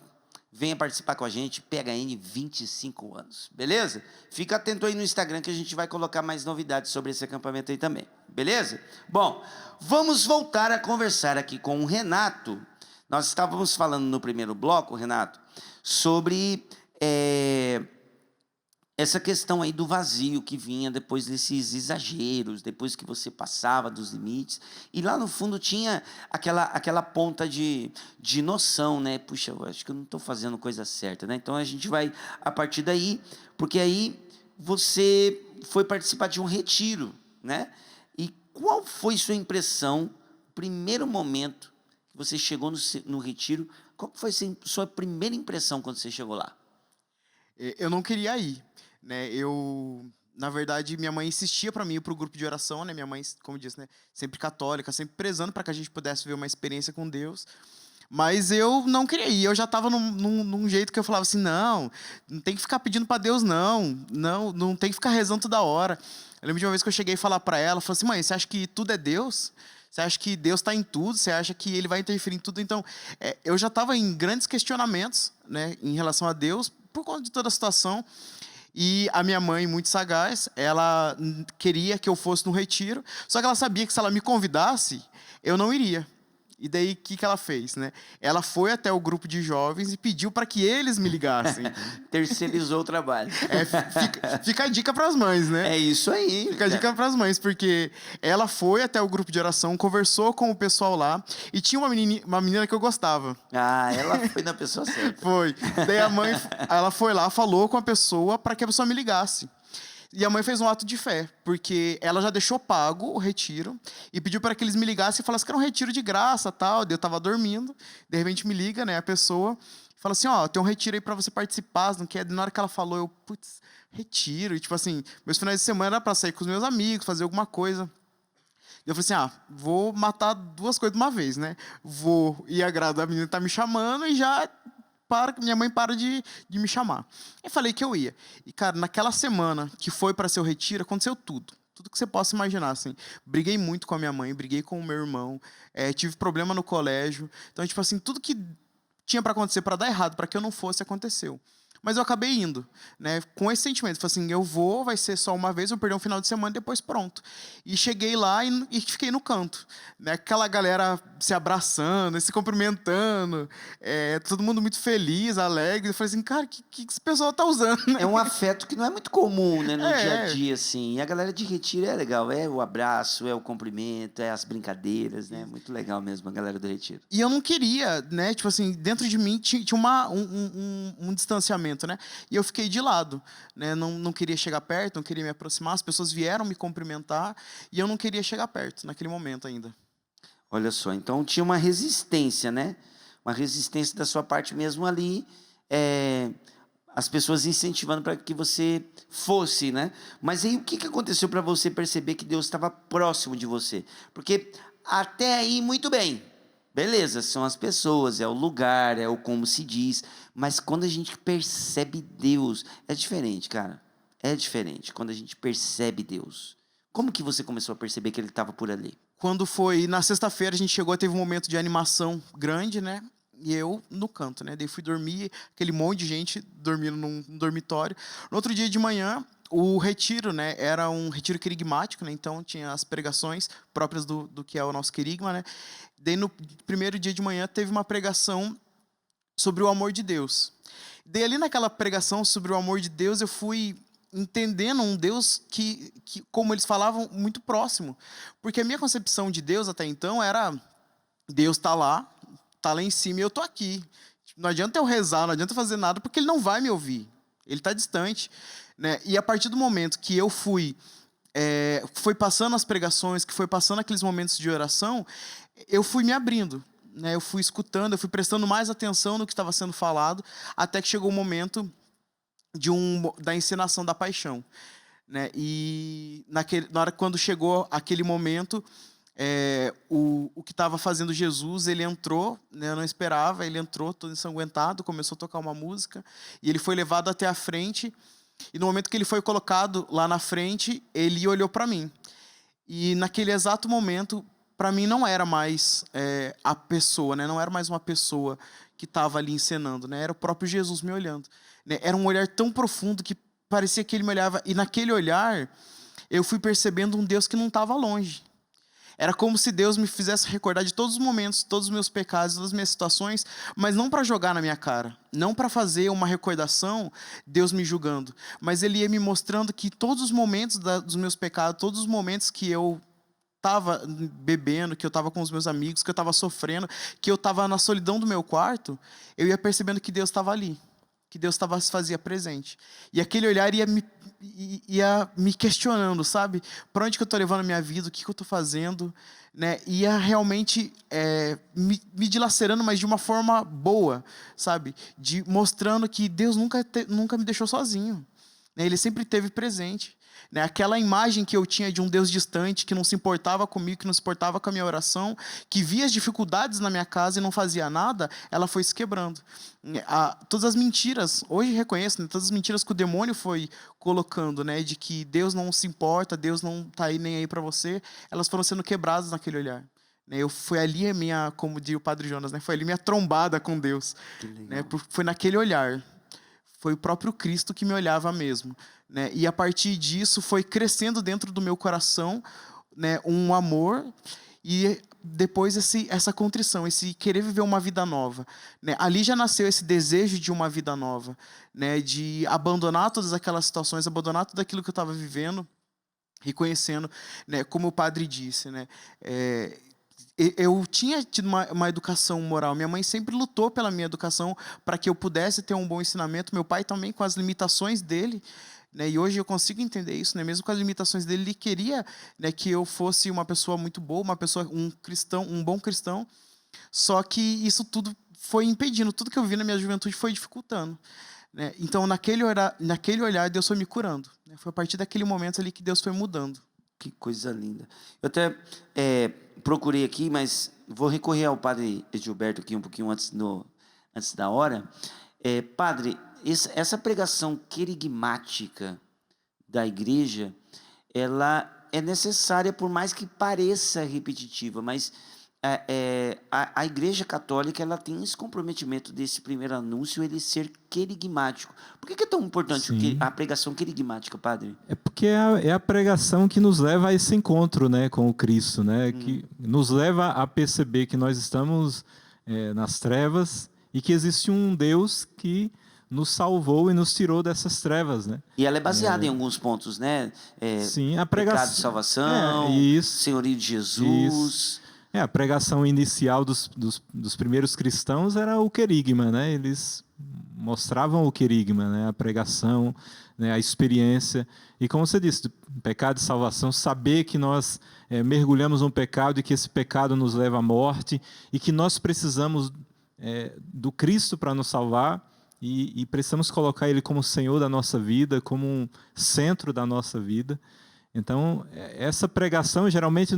venha participar com a gente, PHN 25 anos, beleza? Fica atento aí no Instagram que a gente vai colocar mais novidades sobre esse acampamento aí também, beleza? Bom, vamos voltar a conversar aqui com o Renato. Nós estávamos falando no primeiro bloco, Renato, sobre essa questão aí do vazio que vinha depois desses exageros, depois que você passava dos limites. E lá no fundo tinha aquela ponta de noção, né? Puxa, eu acho que eu não estou fazendo coisa certa, né? Então a gente vai a partir daí, porque aí você foi participar de um retiro, né? E qual foi sua impressão, primeiro momento você chegou no retiro, qual foi a sua primeira impressão quando você chegou lá? Eu não queria ir, né? Na verdade, minha mãe insistia para mim ir para o grupo de oração, né? Minha mãe, como eu disse, né? Sempre católica, sempre prezando para que a gente pudesse ver uma experiência com Deus. Mas eu não queria ir. Eu já estava num jeito que eu falava assim, não tem que ficar pedindo para Deus, não tem que ficar rezando toda hora. Eu lembro de uma vez que eu cheguei a falar para ela, falei assim, mãe, você acha que tudo é Deus? Você acha que Deus está em tudo? Você acha que Ele vai interferir em tudo? Então, eu já estava em grandes questionamentos, né, em relação a Deus, por conta de toda a situação. E a minha mãe, muito sagaz, ela queria que eu fosse no retiro, só que ela sabia que se ela me convidasse, eu não iria. E daí, o que ela fez, né? Ela foi até o grupo de jovens e pediu para que eles me ligassem. Terceirizou o trabalho. Fica a dica para as mães, né? É isso aí. Fica a dica para as mães, porque ela foi até o grupo de oração, conversou com o pessoal lá, e tinha uma menina que eu gostava. Ah, ela foi na pessoa certa. Foi. Daí a mãe, ela foi lá, falou com a pessoa para que a pessoa me ligasse. E a mãe fez um ato de fé, porque ela já deixou pago o retiro e pediu para que eles me ligassem e falassem que era um retiro de graça, tal. Eu estava dormindo, de repente me liga, né, a pessoa, fala assim, tem um retiro aí para você participar, não quer? Na hora que ela falou, eu, putz, retiro, e tipo assim, meus finais de semana era para sair com os meus amigos, fazer alguma coisa. Eu falei assim, vou matar duas coisas de uma vez, né? Vou ir agradar, a menina tá me chamando e já minha mãe para de me chamar. Eu falei que eu ia. E, cara, naquela semana que foi para ser o retiro, aconteceu tudo. Tudo que você possa imaginar, assim. Briguei muito com a minha mãe, briguei com o meu irmão, tive problema no colégio. Então, tipo assim, tudo que tinha para acontecer, para dar errado, para que eu não fosse, aconteceu. Mas eu acabei indo, né, com esse sentimento. Falei assim, eu vou, vai ser só uma vez, vou perder um final de semana e depois pronto. E cheguei lá e fiquei no canto. Né, aquela galera se abraçando, se cumprimentando, todo mundo muito feliz, alegre. Eu falei assim, cara, que esse pessoal tá usando? Né? É um afeto que não é muito comum, né, no dia a dia, assim. E a galera de retiro é legal, é o abraço, é o cumprimento, é as brincadeiras, né? Muito legal mesmo a galera do retiro. E eu não queria, né, tipo assim, dentro de mim tinha um distanciamento. Né? E eu fiquei de lado, né? Não queria chegar perto, não queria me aproximar. As pessoas vieram me cumprimentar e eu não queria chegar perto naquele momento ainda. Olha só, então tinha uma resistência, né? Uma resistência da sua parte mesmo ali, as pessoas incentivando para que você fosse, né? Mas aí o que aconteceu para você perceber que Deus estava próximo de você? Porque até aí, muito bem. Beleza, são as pessoas, é o lugar, é o como se diz, mas quando a gente percebe Deus, é diferente, cara. É diferente quando a gente percebe Deus. Como que você começou a perceber que Ele estava por ali? Quando foi na sexta-feira, a gente chegou, teve um momento de animação grande, né? E eu no canto, né? Daí fui dormir, aquele monte de gente dormindo num dormitório. No outro dia de manhã, o retiro, né, era um retiro querigmático, né, então tinha as pregações próprias do que é o nosso querigma, né. Daí no primeiro dia de manhã teve uma pregação sobre o amor de Deus. Daí ali naquela pregação sobre o amor de Deus eu fui entendendo um Deus que como eles falavam, muito próximo. Porque a minha concepção de Deus até então era Deus tá lá em cima e eu tô aqui. Não adianta eu rezar, não adianta eu fazer nada porque Ele não vai me ouvir. Ele está distante. Né? E a partir do momento que eu foi passando as pregações, que foi passando aqueles momentos de oração, eu fui me abrindo, né? Eu fui escutando, eu fui prestando mais atenção no que estava sendo falado, até que chegou o momento da encenação da paixão. Né? E na hora quando chegou aquele momento, o que estava fazendo Jesus, ele entrou, né? Eu não esperava, ele entrou todo ensanguentado, começou a tocar uma música, e ele foi levado até a frente. E no momento que ele foi colocado lá na frente, ele olhou para mim. E naquele exato momento, para mim não era mais a pessoa, né? Não era mais uma pessoa que estava ali encenando, né? Era o próprio Jesus me olhando. Né? Era um olhar tão profundo que parecia que ele me olhava. E naquele olhar, eu fui percebendo um Deus que não estava longe. Era como se Deus me fizesse recordar de todos os momentos, todos os meus pecados, todas as minhas situações, mas não para jogar na minha cara, não para fazer uma recordação, Deus me julgando, mas Ele ia me mostrando que todos os momentos dos meus pecados, todos os momentos que eu estava bebendo, que eu estava com os meus amigos, que eu estava sofrendo, que eu estava na solidão do meu quarto, eu ia percebendo que Deus estava ali, que Deus se fazia presente. E aquele olhar ia me questionando, sabe? Para onde que eu estou levando a minha vida? O que eu estou fazendo? Né? Ia realmente me dilacerando, mas de uma forma boa, sabe? Mostrando que Deus nunca me deixou sozinho. né? Ele sempre esteve presente. Né? Aquela imagem que eu tinha de um Deus distante, que não se importava comigo, que não se importava com a minha oração, que via as dificuldades na minha casa e não fazia nada, ela foi se quebrando. Todas as mentiras, hoje reconheço, né? Todas as mentiras que o demônio foi colocando, né? De que Deus não se importa, Deus não está aí nem aí para você, elas foram sendo quebradas naquele olhar. Foi ali a minha, como diz o Padre Jonas, né? Foi ali minha trombada com Deus. Né? Foi naquele olhar. Foi o próprio Cristo que me olhava mesmo. Né? E a partir disso foi crescendo dentro do meu coração, né, um amor e depois essa contrição, esse querer viver uma vida nova. Né? Ali já nasceu esse desejo de uma vida nova, né, de abandonar todas aquelas situações, abandonar tudo aquilo que eu estava vivendo, reconhecendo, né, como o padre disse, né, eu tinha tido uma educação moral. Minha mãe sempre lutou pela minha educação para que eu pudesse ter um bom ensinamento. Meu pai também, com as limitações dele, né, e hoje eu consigo entender isso, né, mesmo com as limitações dele, ele queria, né, que eu fosse uma pessoa muito boa, um bom cristão. Só que isso tudo foi impedindo, tudo que eu vi na minha juventude foi dificultando. Né? Então, naquele olhar, Deus foi me curando. Né? Foi a partir daquele momento ali que Deus foi mudando. Que coisa linda. Eu até procurei aqui, mas vou recorrer ao padre Gilberto aqui um pouquinho antes da hora. Padre, essa pregação querigmática da igreja, ela é necessária, por mais que pareça repetitiva, mas a Igreja Católica, ela tem esse comprometimento desse primeiro anúncio, ele ser querigmático. Por que é tão importante a pregação querigmática, padre? É porque é a pregação que nos leva a esse encontro, né, com o Cristo, né, que nos leva a perceber que nós estamos nas trevas e que existe um Deus que nos salvou e nos tirou dessas trevas, né? E ela é baseada em alguns pontos, né? Sim, a pregação, pecado de salvação, senhorio de Jesus. A pregação inicial dos primeiros cristãos era o querigma, né? Eles mostravam o querigma, né? A pregação, né? A experiência. E como você disse, pecado e salvação, saber que nós mergulhamos no pecado e que esse pecado nos leva à morte e que nós precisamos do Cristo para nos salvar e precisamos colocar Ele como Senhor da nossa vida, como um centro da nossa vida. Então, essa pregação, geralmente,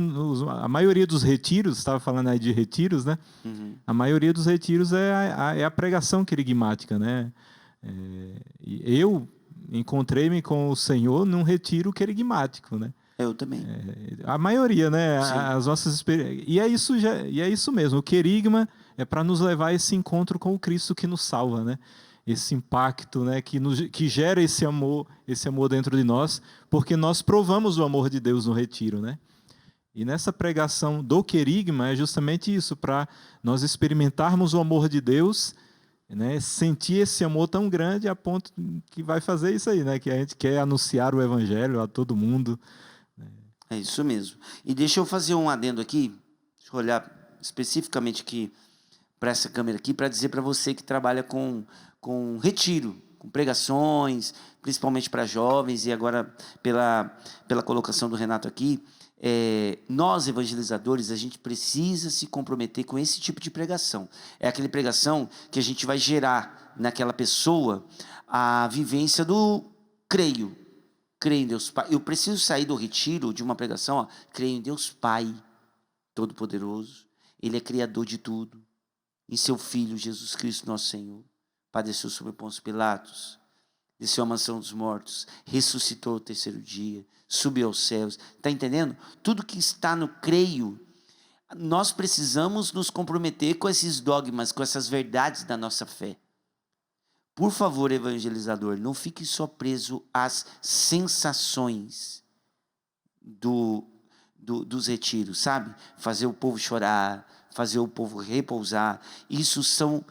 a maioria dos retiros, estava falando aí de retiros, né? Uhum. A maioria dos retiros é a pregação querigmática, né? Eu encontrei-me com o Senhor num retiro querigmático, né? Eu também. A maioria, né? As nossas experiências. E é isso mesmo. O querigma é para nos levar a esse encontro com o Cristo que nos salva, né? Esse impacto, né, que gera esse amor dentro de nós, porque nós provamos o amor de Deus no retiro, né? E nessa pregação do querigma é justamente isso, para nós experimentarmos o amor de Deus, né, sentir esse amor tão grande a ponto que vai fazer isso aí, né, que a gente quer anunciar o evangelho a todo mundo. É isso mesmo. E deixa eu fazer um adendo aqui, deixa eu olhar especificamente aqui para essa câmera aqui, para dizer para você que trabalha com retiro, com pregações, principalmente para jovens, e agora pela colocação do Renato aqui, nós evangelizadores, a gente precisa se comprometer com esse tipo de pregação. É aquela pregação que a gente vai gerar naquela pessoa a vivência do creio em Deus Pai. Eu preciso sair do retiro de uma pregação, creio em Deus Pai Todo-Poderoso, Ele é Criador de tudo, em seu Filho Jesus Cristo nosso Senhor, padeceu sobre Pôncio Pilatos, desceu à mansão dos mortos, ressuscitou ao terceiro dia, subiu aos céus. Está entendendo? Tudo que está no creio, nós precisamos nos comprometer com esses dogmas, com essas verdades da nossa fé. Por favor, evangelizador, não fique só preso às sensações dos retiros, sabe? Fazer o povo chorar, fazer o povo repousar. Isso são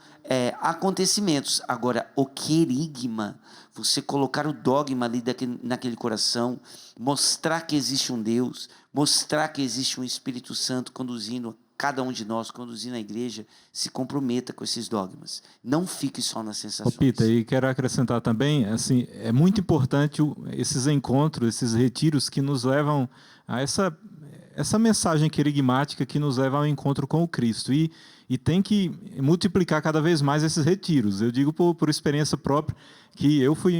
acontecimentos. Agora, o querigma, você colocar o dogma ali naquele coração, mostrar que existe um Deus, mostrar que existe um Espírito Santo conduzindo cada um de nós, conduzindo a igreja, se comprometa com esses dogmas. Não fique só nas sensações. Pita, e quero acrescentar também, assim, é muito importante esses encontros, esses retiros que nos levam a essa mensagem querigmática que nos leva ao encontro com o Cristo. E tem que multiplicar cada vez mais esses retiros. Eu digo por experiência própria que eu fui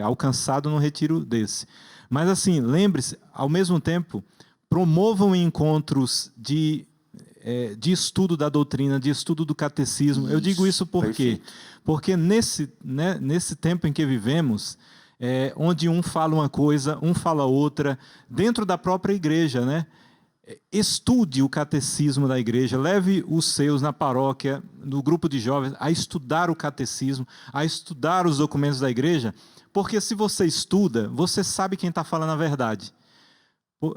alcançado num retiro desse. Mas assim, lembre-se, ao mesmo tempo, promovam encontros de estudo da doutrina, de estudo do catecismo. Eu digo isso por quê? Porque nesse tempo em que vivemos, onde um fala uma coisa, um fala outra, dentro da própria igreja, né? Estude o catecismo da igreja, leve os seus na paróquia, no grupo de jovens, a estudar o catecismo, a estudar os documentos da igreja, porque se você estuda, você sabe quem está falando a verdade.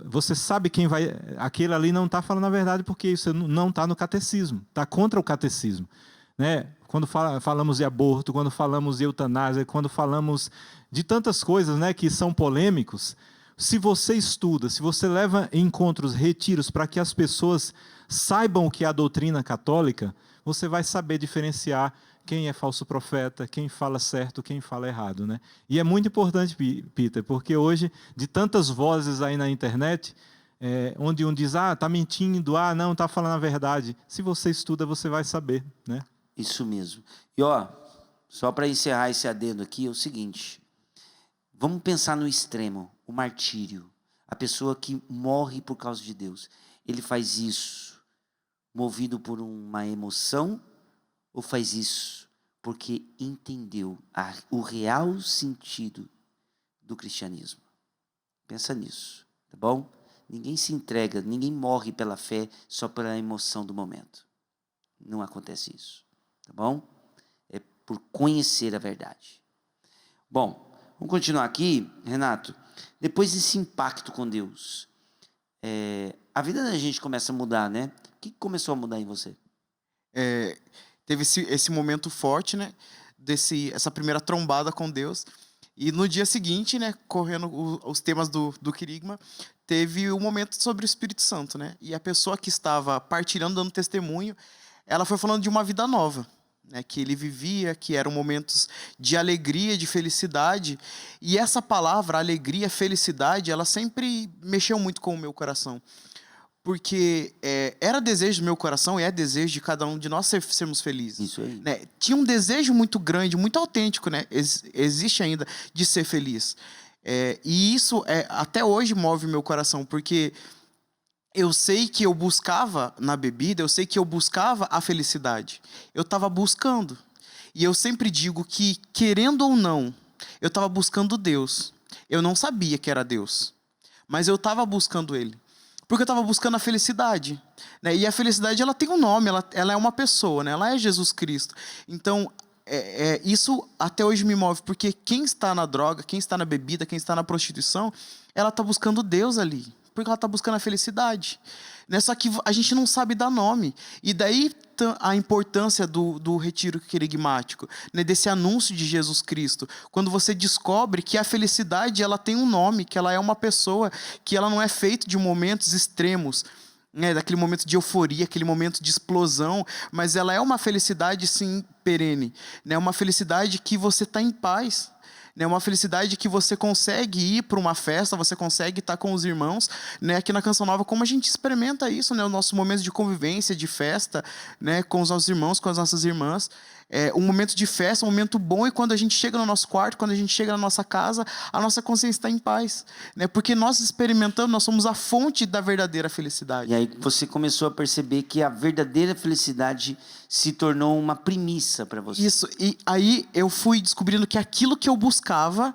Você sabe quem vai... Aquele ali não está falando a verdade porque isso não está no catecismo, está contra o catecismo. Né? Quando falamos de aborto, quando falamos de eutanásia, quando falamos de tantas coisas, né, que são polêmicos, se você estuda, se você leva encontros, retiros, para que as pessoas saibam o que é a doutrina católica, você vai saber diferenciar quem é falso profeta, quem fala certo, quem fala errado, né? E é muito importante, Peter, porque hoje, de tantas vozes aí na internet, onde um diz, está mentindo, não, está falando a verdade. Se você estuda, você vai saber, né? Isso mesmo. E só para encerrar esse adendo aqui, é o seguinte, vamos pensar no extremo, o martírio, a pessoa que morre por causa de Deus. Ele faz isso movido por uma emoção ou faz isso porque entendeu o real sentido do cristianismo? Pensa nisso, tá bom? Ninguém se entrega, ninguém morre pela fé só pela emoção do momento. Não acontece isso, tá bom? É por conhecer a verdade. Bom, vamos continuar aqui, Renato. Depois desse impacto com Deus, a vida da gente começa a mudar, né? O que começou a mudar em você? Teve esse momento forte, né? Essa primeira trombada com Deus. E no dia seguinte, né? Correndo os temas do querigma, teve um momento sobre o Espírito Santo, né? E a pessoa que estava partilhando, dando testemunho, ela foi falando de uma vida nova, né, que ele vivia, que eram momentos de alegria, de felicidade. E essa palavra, alegria, felicidade, ela sempre mexeu muito com o meu coração. Porque era desejo do meu coração e é desejo de cada um de nós sermos felizes. Isso aí. Né? Tinha um desejo muito grande, muito autêntico, né? Existe ainda, de ser feliz. E isso até hoje move o meu coração, porque eu sei que eu buscava na bebida, eu sei que eu buscava a felicidade. Eu estava buscando. E eu sempre digo que, querendo ou não, eu estava buscando Deus. Eu não sabia que era Deus, mas eu estava buscando Ele. Porque eu estava buscando a felicidade. Né? E a felicidade, ela tem um nome, ela é uma pessoa, né? Ela é Jesus Cristo. Então, isso até hoje me move, porque quem está na droga, quem está na bebida, quem está na prostituição, ela está buscando Deus ali. Porque ela está buscando a felicidade. Né? Só que a gente não sabe dar nome. E daí a importância do retiro querigmático, né? Desse anúncio de Jesus Cristo. Quando você descobre que a felicidade, ela tem um nome, que ela é uma pessoa, que ela não é feita de momentos extremos, né? Daquele momento de euforia, aquele momento de explosão, mas ela é uma felicidade, sim, perene. Né? Uma felicidade que você está em paz. É uma felicidade que você consegue ir para uma festa, você consegue estar com os irmãos, né? Aqui na Canção Nova, como a gente experimenta isso, né? O nosso momento de convivência, de festa, né? Com os nossos irmãos, com as nossas irmãs. Um momento de festa, um momento bom, e quando a gente chega no nosso quarto, quando a gente chega na nossa casa, a nossa consciência está em paz. Né? Porque nós experimentamos, nós somos a fonte da verdadeira felicidade. E aí você começou a perceber que a verdadeira felicidade se tornou uma premissa para você. Isso, e aí eu fui descobrindo que aquilo que eu buscava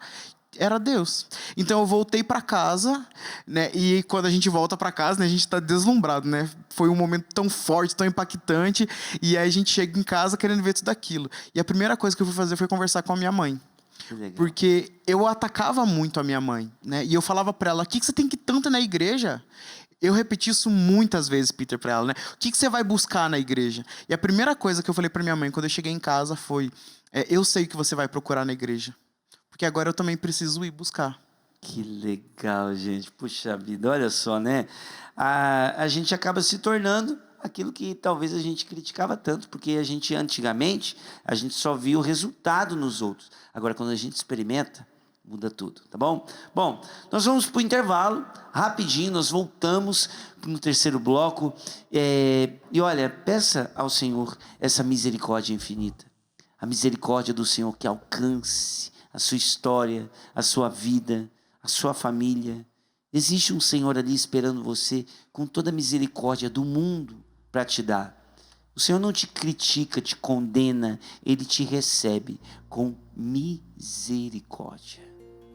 era Deus. Então eu voltei para casa, né? E quando a gente volta para casa, né, a gente está deslumbrado, né? Foi um momento tão forte, tão impactante, e aí a gente chega em casa querendo ver tudo aquilo. E a primeira coisa que eu fui fazer foi conversar com a minha mãe. Porque eu atacava muito a minha mãe, né? E eu falava para ela: "O que você tem que ir tanto na igreja?" Eu repeti isso muitas vezes, Peter, para ela, né? O que você vai buscar na igreja? E a primeira coisa que eu falei para minha mãe quando eu cheguei em casa foi: eu sei o que você vai procurar na igreja, porque agora eu também preciso ir buscar. Que legal, gente. Puxa vida, olha só, né? A gente acaba se tornando aquilo que talvez a gente criticava tanto, porque antigamente, a gente só via o resultado nos outros. Agora, quando a gente experimenta, Muda tudo, tá bom? Bom, nós vamos para o intervalo, rapidinho, nós voltamos no terceiro bloco. E olha, peça ao Senhor essa misericórdia infinita. A misericórdia do Senhor que alcance a sua história, a sua vida, a sua família. Existe um Senhor ali esperando você com toda a misericórdia do mundo para te dar. O Senhor não te critica, te condena, Ele te recebe com misericórdia.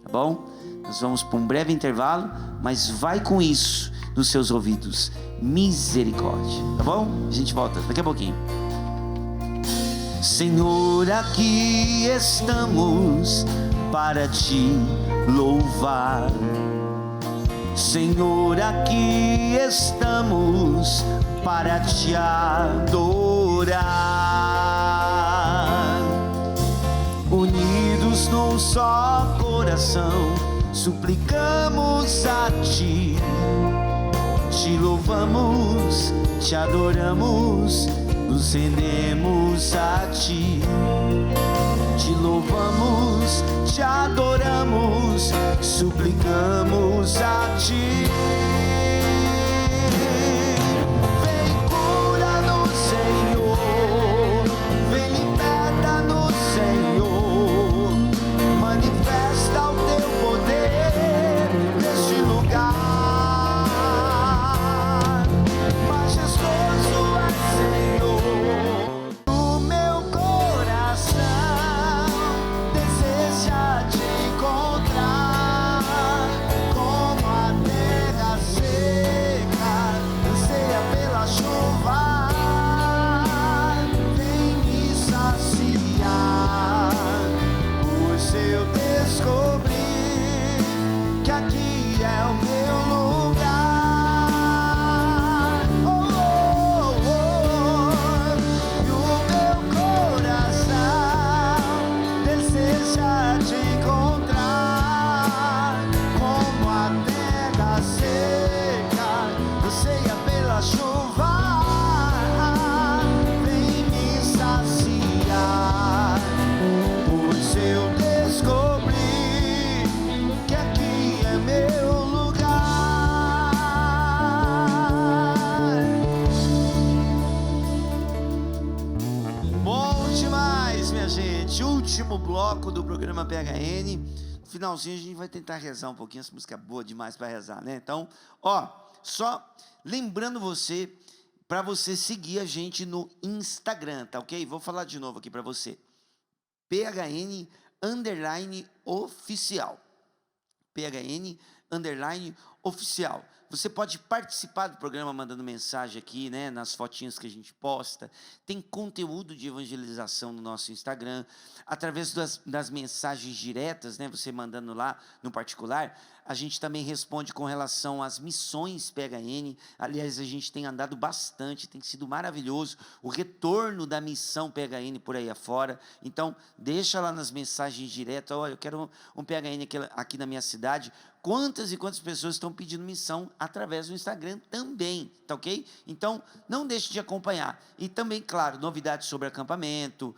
Tá bom? Nós vamos para um breve intervalo, mas vai com isso nos seus ouvidos. Misericórdia. Tá bom? A gente volta daqui a pouquinho. Senhor, aqui estamos para te louvar. Senhor, aqui estamos para te adorar. Unidos num só coração, suplicamos a ti. Te louvamos, te adoramos, nos rendemos a ti. Te louvamos, te adoramos, suplicamos a ti. Vem, cura no Senhor, vem, liberta no Senhor, manifesta o teu poder neste lugar. Majestoso é Senhor, o meu coração deseja te encontrar, como a terra seca anseia pela chuva. Vem me saciar, pois eu descobri que aqui é o meu lugar. Oh, oh, oh. E o meu coração deseja te encontrar, como a terra seca anseia pela chuva. Vem me saciar, pois eu descobri que aqui é meu lugar. Bom demais, minha gente. Último bloco do programa PHN. No finalzinho a gente vai tentar rezar um pouquinho. Essa música é boa demais para rezar, né? Então, só lembrando você, para você seguir a gente no Instagram, tá ok? Vou falar de novo aqui para você. PHN_oficial. PHN_oficial. Você pode participar do programa mandando mensagem aqui, né, nas fotinhas que a gente posta. Tem conteúdo de evangelização no nosso Instagram. Através das mensagens diretas, né, você mandando lá no particular, a gente também responde com relação às missões PHN. Aliás, a gente tem andado bastante, tem sido maravilhoso o retorno da missão PHN por aí afora. Então, deixa lá nas mensagens diretas, olha, eu quero um PHN aqui na minha cidade. Quantas e quantas pessoas estão pedindo missão através do Instagram também, tá ok? Então, não deixe de acompanhar. E também, claro, novidades sobre acampamento,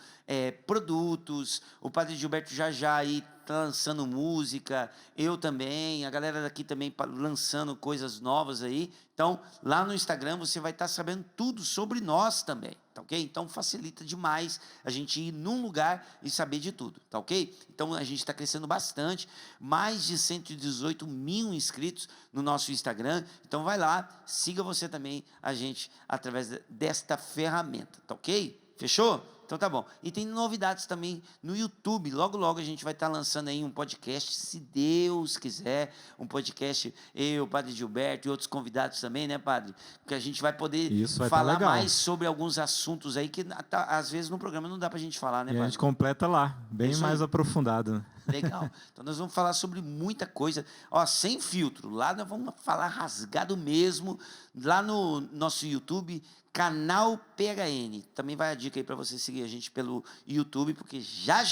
produtos, o Padre Gilberto já aí está lançando música, eu também, a galera daqui também lançando coisas novas aí. Então, lá no Instagram você vai estar sabendo tudo sobre nós também, tá ok? Então, facilita demais a gente ir num lugar e saber de tudo, tá ok? Então, a gente está crescendo bastante, mais de 118 mil inscritos no nosso Instagram. Então, vai lá, siga você também a gente através desta ferramenta, tá ok? Fechou? Então tá bom. E tem novidades também no YouTube. Logo, logo a gente vai estar lançando aí um podcast, se Deus quiser. Um podcast, eu, Padre Gilberto e outros convidados também, né, Padre? Porque a gente vai poder falar mais sobre alguns assuntos aí que às vezes no programa não dá pra gente falar, né, Padre? E a gente completa lá, bem mais aprofundado. Legal. Então nós vamos falar sobre muita coisa, sem filtro. Lá nós vamos falar rasgado mesmo, lá no nosso YouTube, canal PHN. Também vai a dica aí para você seguir a gente pelo YouTube, porque já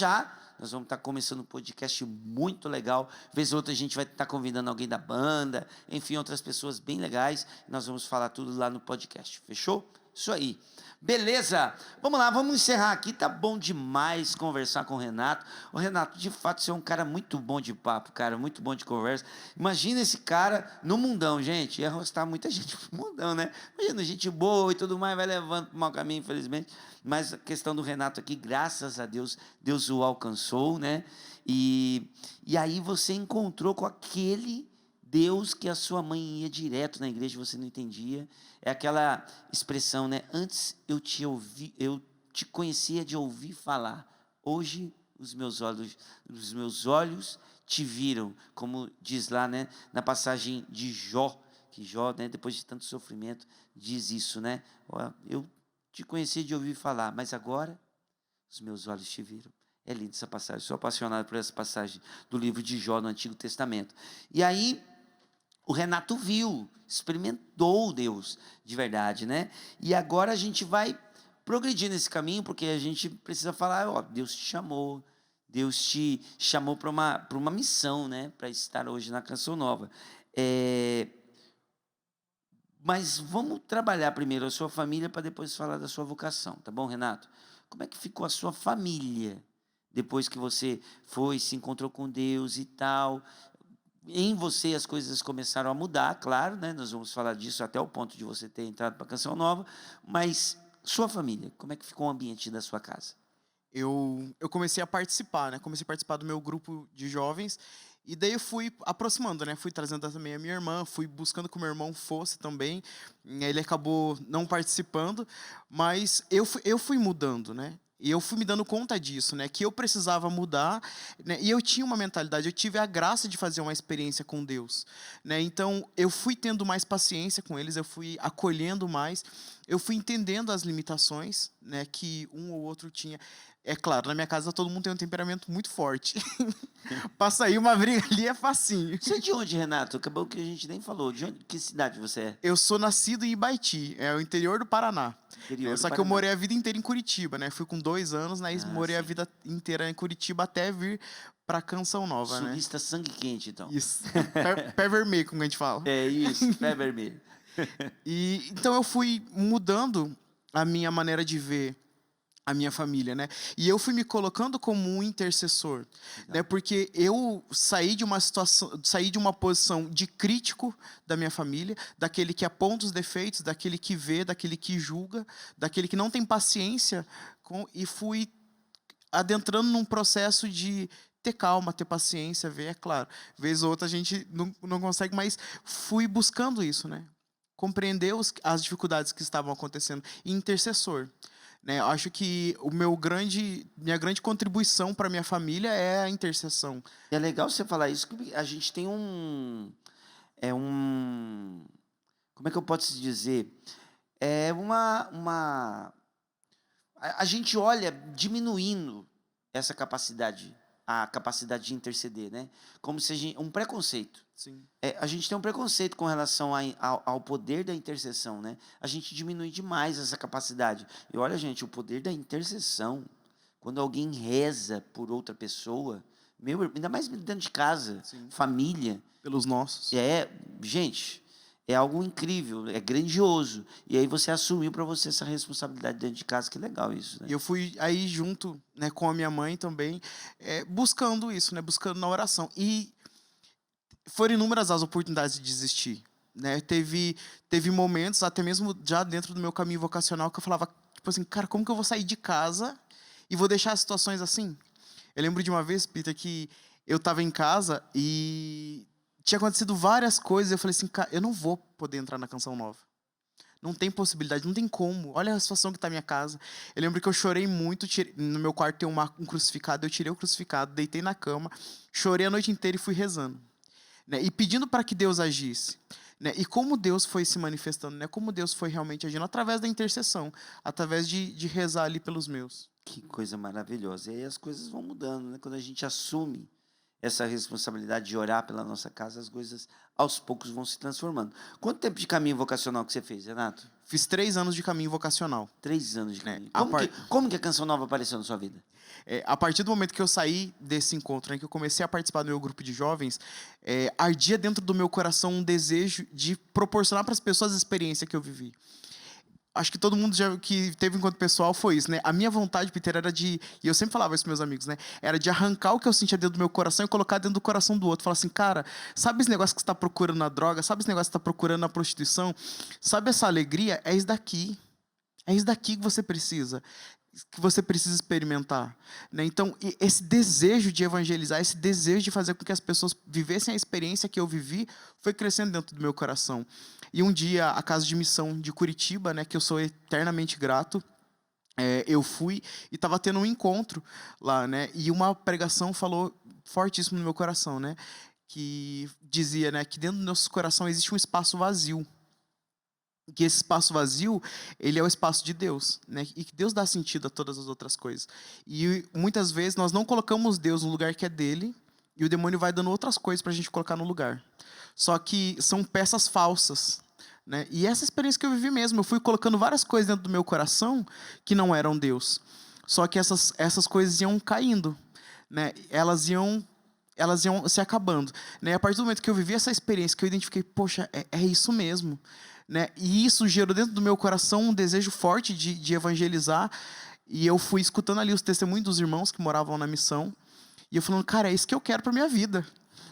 nós vamos estar começando um podcast muito legal. Vez ou outra a gente vai estar convidando alguém da banda, enfim, outras pessoas bem legais. Nós vamos falar tudo lá no podcast. Fechou? Isso aí. Beleza, vamos lá, vamos encerrar aqui. Tá bom demais conversar com o Renato. O Renato, de fato, você é um cara muito bom de papo, cara, muito bom de conversa. Imagina esse cara no mundão, gente. Ia arrostar muita gente no mundão, né? Imagina, gente boa e tudo mais, vai levando para o mau caminho, infelizmente. Mas a questão do Renato aqui, graças a Deus, Deus o alcançou, né? E aí você encontrou com aquele Deus que a sua mãe ia direto na igreja, você não entendia. É aquela expressão, né? Antes eu te conhecia de ouvir falar. Hoje os meus olhos te viram, como diz lá, né, na passagem de Jó, que Jó, né, depois de tanto sofrimento, diz isso, né? Eu te conhecia de ouvir falar, mas agora os meus olhos te viram. É linda essa passagem. Sou apaixonado por essa passagem do livro de Jó no Antigo Testamento. E aí o Renato viu, experimentou Deus de verdade, né? E agora a gente vai progredir nesse caminho, porque a gente precisa falar, ó, Deus te chamou para uma missão, né? Para estar hoje na Canção Nova. Mas vamos trabalhar primeiro a sua família para depois falar da sua vocação, tá bom, Renato? Como é que ficou a sua família depois que você se encontrou com Deus e tal? Em você as coisas começaram a mudar, claro, né? Nós vamos falar disso até o ponto de você ter entrado para a Canção Nova, mas sua família, como é que ficou o ambiente da sua casa? Eu comecei a participar, né? Comecei a participar do meu grupo de jovens, e daí eu fui aproximando, né? Fui trazendo também a minha irmã, fui buscando que o meu irmão fosse também. Ele acabou não participando, mas eu fui mudando, né? E eu fui me dando conta disso, né? Que eu precisava mudar, né? E eu tinha uma mentalidade, eu tive a graça de fazer uma experiência com Deus, né? Então, eu fui tendo mais paciência com eles, eu fui acolhendo mais, eu fui entendendo as limitações, né? Que um ou outro tinha. É claro, na minha casa todo mundo tem um temperamento muito forte. Pra sair uma briga ali é facinho. Você é de onde, Renato? Acabou que a gente nem falou. De onde, que cidade você é? Eu sou nascido em Ibaiti, é o interior do Paraná. Interior do Só que Paraná. eu morei a vida inteira em Curitiba, né? Fui com 2 anos, né? Morei a sim. vida inteira em Curitiba até vir pra Canção Nova, né? Sulista sangue quente, então. Isso. Pé vermelho, como a gente fala. É isso, pé vermelho. E então eu fui mudando a minha maneira de ver a minha família, né? E eu fui me colocando como um intercessor, né? Porque eu saí de uma situação, saí de uma posição de crítico da minha família, daquele que aponta os defeitos, daquele que vê, daquele que julga, daquele que não tem paciência e fui adentrando num processo de ter calma, ter paciência, ver, é claro. Vez ou outra a gente não consegue, mas fui buscando isso, né? Compreender as dificuldades que estavam acontecendo. E intercessor. Né? Acho que minha grande contribuição para minha família é a intercessão. É legal você falar isso, que a gente tem como é que eu posso dizer? A gente olha diminuindo essa capacidade, a capacidade de interceder, né? Como se um preconceito. Sim. A gente tem um preconceito com relação ao poder da intercessão, né? A gente diminui demais essa capacidade. E olha, gente, o poder da intercessão, quando alguém reza por outra pessoa, ainda mais dentro de casa, Sim. família. Pelos nossos. Gente, é algo incrível, é grandioso. E aí você assumiu para você essa responsabilidade dentro de casa, que legal isso, né? E eu fui aí junto, né, com a minha mãe também, buscando isso, né? Buscando na oração. E foram inúmeras as oportunidades de desistir, né? Teve momentos, até mesmo já dentro do meu caminho vocacional, que eu falava, tipo assim, cara, como que eu vou sair de casa e vou deixar as situações assim? Eu lembro de uma vez, Peter, que eu estava em casa e tinha acontecido várias coisas. Eu falei assim, cara, eu não vou poder entrar na Canção Nova. Não tem possibilidade, não tem como. Olha a situação que está a minha casa. Eu lembro que eu chorei muito. No meu quarto tem um crucificado. Eu tirei o crucificado, deitei na cama, chorei a noite inteira e fui rezando, né? E pedindo para que Deus agisse. Né? E como Deus foi se manifestando, né? Como Deus foi realmente agindo, através da intercessão, através de rezar ali pelos meus. Que coisa maravilhosa. E aí as coisas vão mudando, né? Quando a gente assume essa responsabilidade de orar pela nossa casa, as coisas aos poucos vão se transformando. Quanto tempo de caminho vocacional que você fez, Renato? Fiz 3 anos de caminho vocacional. 3 anos de caminho. Né? Como que a Canção Nova apareceu na sua vida? A partir do momento que eu saí desse encontro, né, que eu comecei a participar do meu grupo de jovens, ardia dentro do meu coração um desejo de proporcionar para as pessoas a experiência que eu vivi. acho que todo mundo já que teve encontro pessoal foi isso, né? A minha vontade, Peter, era de... E eu sempre falava isso para meus amigos, né? Era de arrancar o que eu sentia dentro do meu coração e colocar dentro do coração do outro. Falar assim, cara, sabe esse negócio que você está procurando na droga? Sabe esse negócio que você está procurando na prostituição? Sabe essa alegria? É isso daqui. É isso daqui que você precisa. Que você precisa experimentar, né? Então, esse desejo de evangelizar, esse desejo de fazer com que as pessoas vivessem a experiência que eu vivi, foi crescendo dentro do meu coração. E um dia, a Casa de Missão de Curitiba, né, que eu sou eternamente grato, eu fui e estava tendo um encontro lá, né? E uma pregação falou fortíssimo no meu coração, né? Que dizia, né, que dentro do nosso coração existe um espaço vazio. Que esse espaço vazio, ele é o espaço de Deus, né? E que Deus dá sentido a todas as outras coisas. E muitas vezes nós não colocamos Deus no lugar que é dele, e o demônio vai dando outras coisas para a gente colocar no lugar. Só que são peças falsas, né? E essa experiência que eu vivi mesmo, eu fui colocando várias coisas dentro do meu coração que não eram Deus. Só que essas coisas iam caindo, né? Elas iam se acabando, né? A partir do momento que eu vivi essa experiência, que eu identifiquei, poxa, é isso mesmo. Né? E isso gerou dentro do meu coração um desejo forte de evangelizar. E eu fui escutando ali os testemunhos dos irmãos que moravam na missão. E eu falando, cara, é isso que eu quero para minha vida.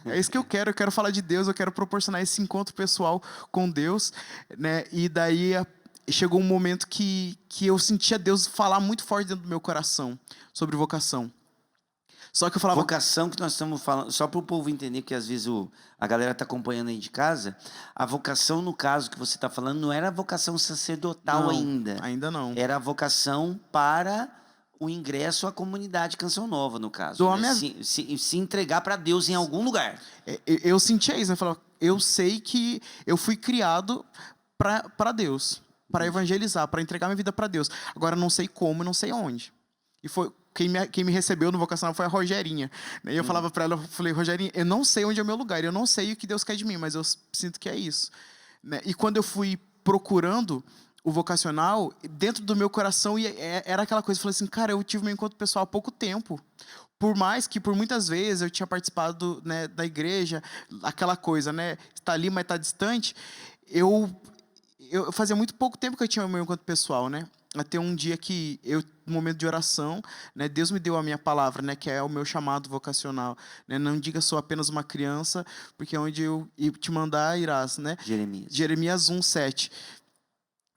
É isso que eu quero falar de Deus, eu quero proporcionar esse encontro pessoal com Deus. Né? E daí chegou um momento que eu sentia Deus falar muito forte dentro do meu coração sobre vocação. Só que eu falava... Vocação que nós estamos falando, só para o povo entender, que às vezes a galera está acompanhando aí de casa, a vocação, no caso que você está falando, não era a vocação sacerdotal Não, ainda. Ainda não. Era a vocação para o ingresso à comunidade Canção Nova, no caso. Né? Se entregar para Deus em algum lugar. Eu sentia isso, né? Eu falava, eu sei que eu fui criado para Deus, para evangelizar, para entregar minha vida para Deus. Agora, não sei como, não sei onde. E foi... Quem me recebeu no vocacional foi a Rogerinha. E eu falava para ela, eu falei, Rogerinha, eu não sei onde é o meu lugar, eu não sei o que Deus quer de mim, mas eu sinto que é isso. E quando eu fui procurando o vocacional, dentro do meu coração era aquela coisa, eu falei assim, cara, eu tive meu encontro pessoal há pouco tempo. Por mais que, por muitas vezes, eu tinha participado, né, da igreja, aquela coisa, né, está ali, mas está distante, eu fazia muito pouco tempo que eu tinha meu encontro pessoal, né? Até um dia que no momento de oração, né, Deus me deu a minha palavra, né, que é o meu chamado vocacional, né? Não diga sou apenas uma criança, porque onde eu te mandar irás, né? Jeremias 1:7.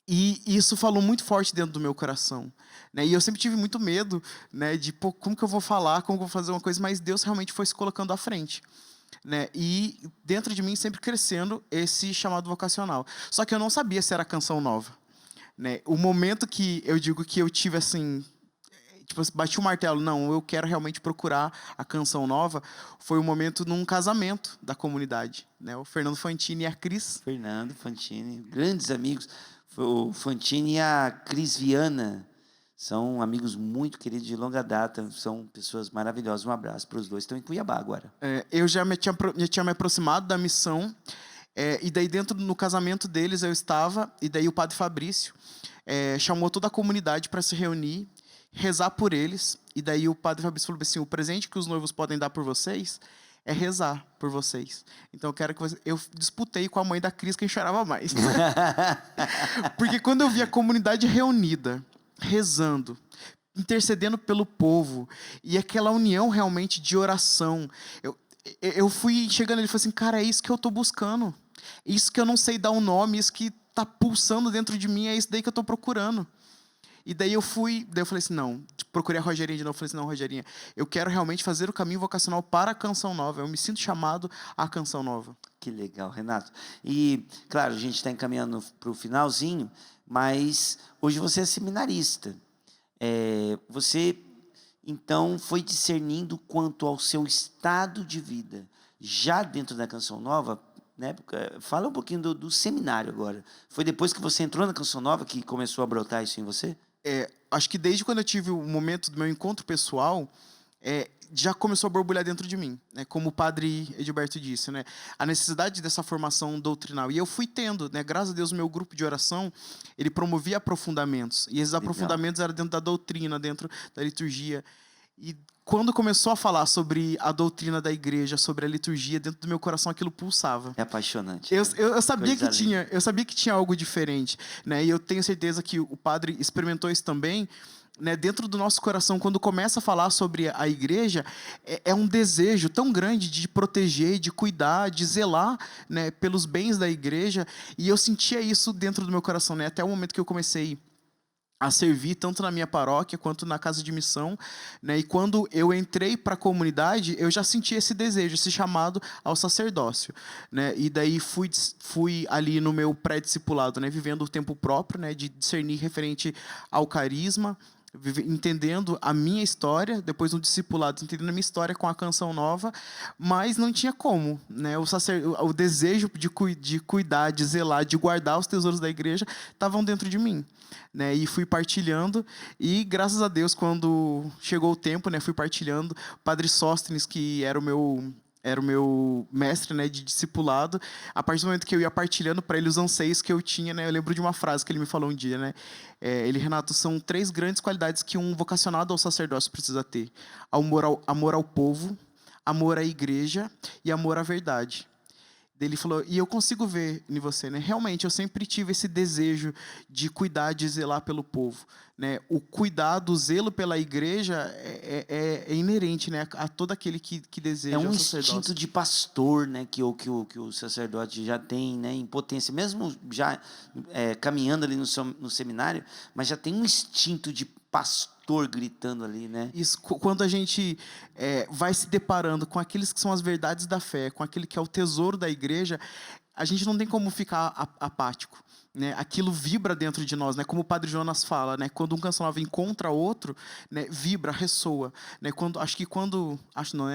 E isso falou muito forte dentro do meu coração, né? E eu sempre tive muito medo, né, de pô, como que eu vou falar, como que eu vou fazer uma coisa, mas Deus realmente foi se colocando à frente. Né? E dentro de mim sempre crescendo esse chamado vocacional. Só que eu não sabia se era Canção Nova. Né? O momento que eu digo que eu tive assim, tipo, bati o martelo, não, eu quero realmente procurar a Canção Nova, foi o momento num casamento da comunidade, né? O Fernando Fantini e a Cris. Fernando Fantini, grandes amigos. O Fantini e a Cris Viana são amigos muito queridos de longa data, são pessoas maravilhosas. Um abraço para os dois. Estão em Cuiabá agora. Eu já tinha me aproximado da missão. E daí no casamento deles eu estava, e daí o padre Fabrício chamou toda a comunidade para se reunir, rezar por eles, e daí o padre Fabrício falou assim, o presente que os noivos podem dar por vocês é rezar por vocês. Então eu quero que eu disputei com a mãe da Cris quem chorava mais. Porque quando eu vi a comunidade reunida, rezando, intercedendo pelo povo, e aquela união realmente de oração, eu fui chegando ali e falei assim, cara, é isso que eu estou buscando. Isso que eu não sei dar um nome, isso que está pulsando dentro de mim, é isso daí que eu estou procurando. E daí eu falei assim, não, procurei a Rogerinha de novo, falei assim, não, Rogerinha, eu quero realmente fazer o caminho vocacional para a Canção Nova, eu me sinto chamado à Canção Nova. Que legal, Renato. E, claro, a gente está encaminhando para o finalzinho, mas hoje você é seminarista. Você, então, foi discernindo quanto ao seu estado de vida, já dentro da Canção Nova, né? Fala um pouquinho do seminário agora. Foi depois que você entrou na Canção Nova que começou a brotar isso em você? Acho que desde quando eu tive o momento do meu encontro pessoal, já começou a borbulhar dentro de mim, né? Como o padre Edilberto disse, né? A necessidade dessa formação doutrinal. E eu fui tendo, né? Graças a Deus, o meu grupo de oração, ele promovia aprofundamentos. E esses aprofundamentos eram dentro da doutrina, dentro da liturgia. E quando começou a falar sobre a doutrina da igreja, sobre a liturgia, dentro do meu coração aquilo pulsava. É apaixonante. Eu sabia Coisa que tinha, eu sabia que tinha algo diferente, né? E eu tenho certeza que o padre experimentou isso também, né? Dentro do nosso coração, quando começa a falar sobre a igreja, é um desejo tão grande de proteger, de cuidar, de zelar, né, pelos bens da igreja. E eu sentia isso dentro do meu coração, né? Até o momento que eu comecei a servir tanto na minha paróquia quanto na casa de missão, né? E quando eu entrei para a comunidade, eu já senti esse desejo, esse chamado ao sacerdócio, né? E daí fui ali no meu pré-discipulado, né? Vivendo o tempo próprio, né? De discernir referente ao carisma, entendendo a minha história, depois no discipulado, entendendo a minha história com a canção nova, mas não tinha como, né? O desejo de cuidar, de zelar, de guardar os tesouros da igreja estavam dentro de mim, né? E fui partilhando, e graças a Deus, quando chegou o tempo, né, fui partilhando. O Padre Sóstenes, que era o meu mestre, né, de discipulado, a partir do momento que eu ia partilhando para ele os anseios que eu tinha, né, eu lembro de uma frase que ele me falou um dia, né, Renato, são 3 grandes qualidades que um vocacionado ao sacerdócio precisa ter: amor ao povo, amor à igreja e amor à verdade. Ele falou, e eu consigo ver em você, né? Realmente, eu sempre tive esse desejo de cuidar, de zelar pelo povo, né? O cuidado, o zelo pela igreja é inerente, né, a todo aquele que deseja É um o sacerdócio. instinto de pastor, né, que o sacerdote já tem, né, em potência, mesmo já caminhando ali no seminário, mas já tem um instinto de pastor gritando ali, né? Isso, quando a gente vai se deparando com aqueles que são as verdades da fé, com aquele que é o tesouro da igreja, a gente não tem como ficar apático, né? Aquilo vibra dentro de nós, né? Como o Padre Jonas fala, né? Quando um canção nova encontra outro, né, vibra, ressoa, né?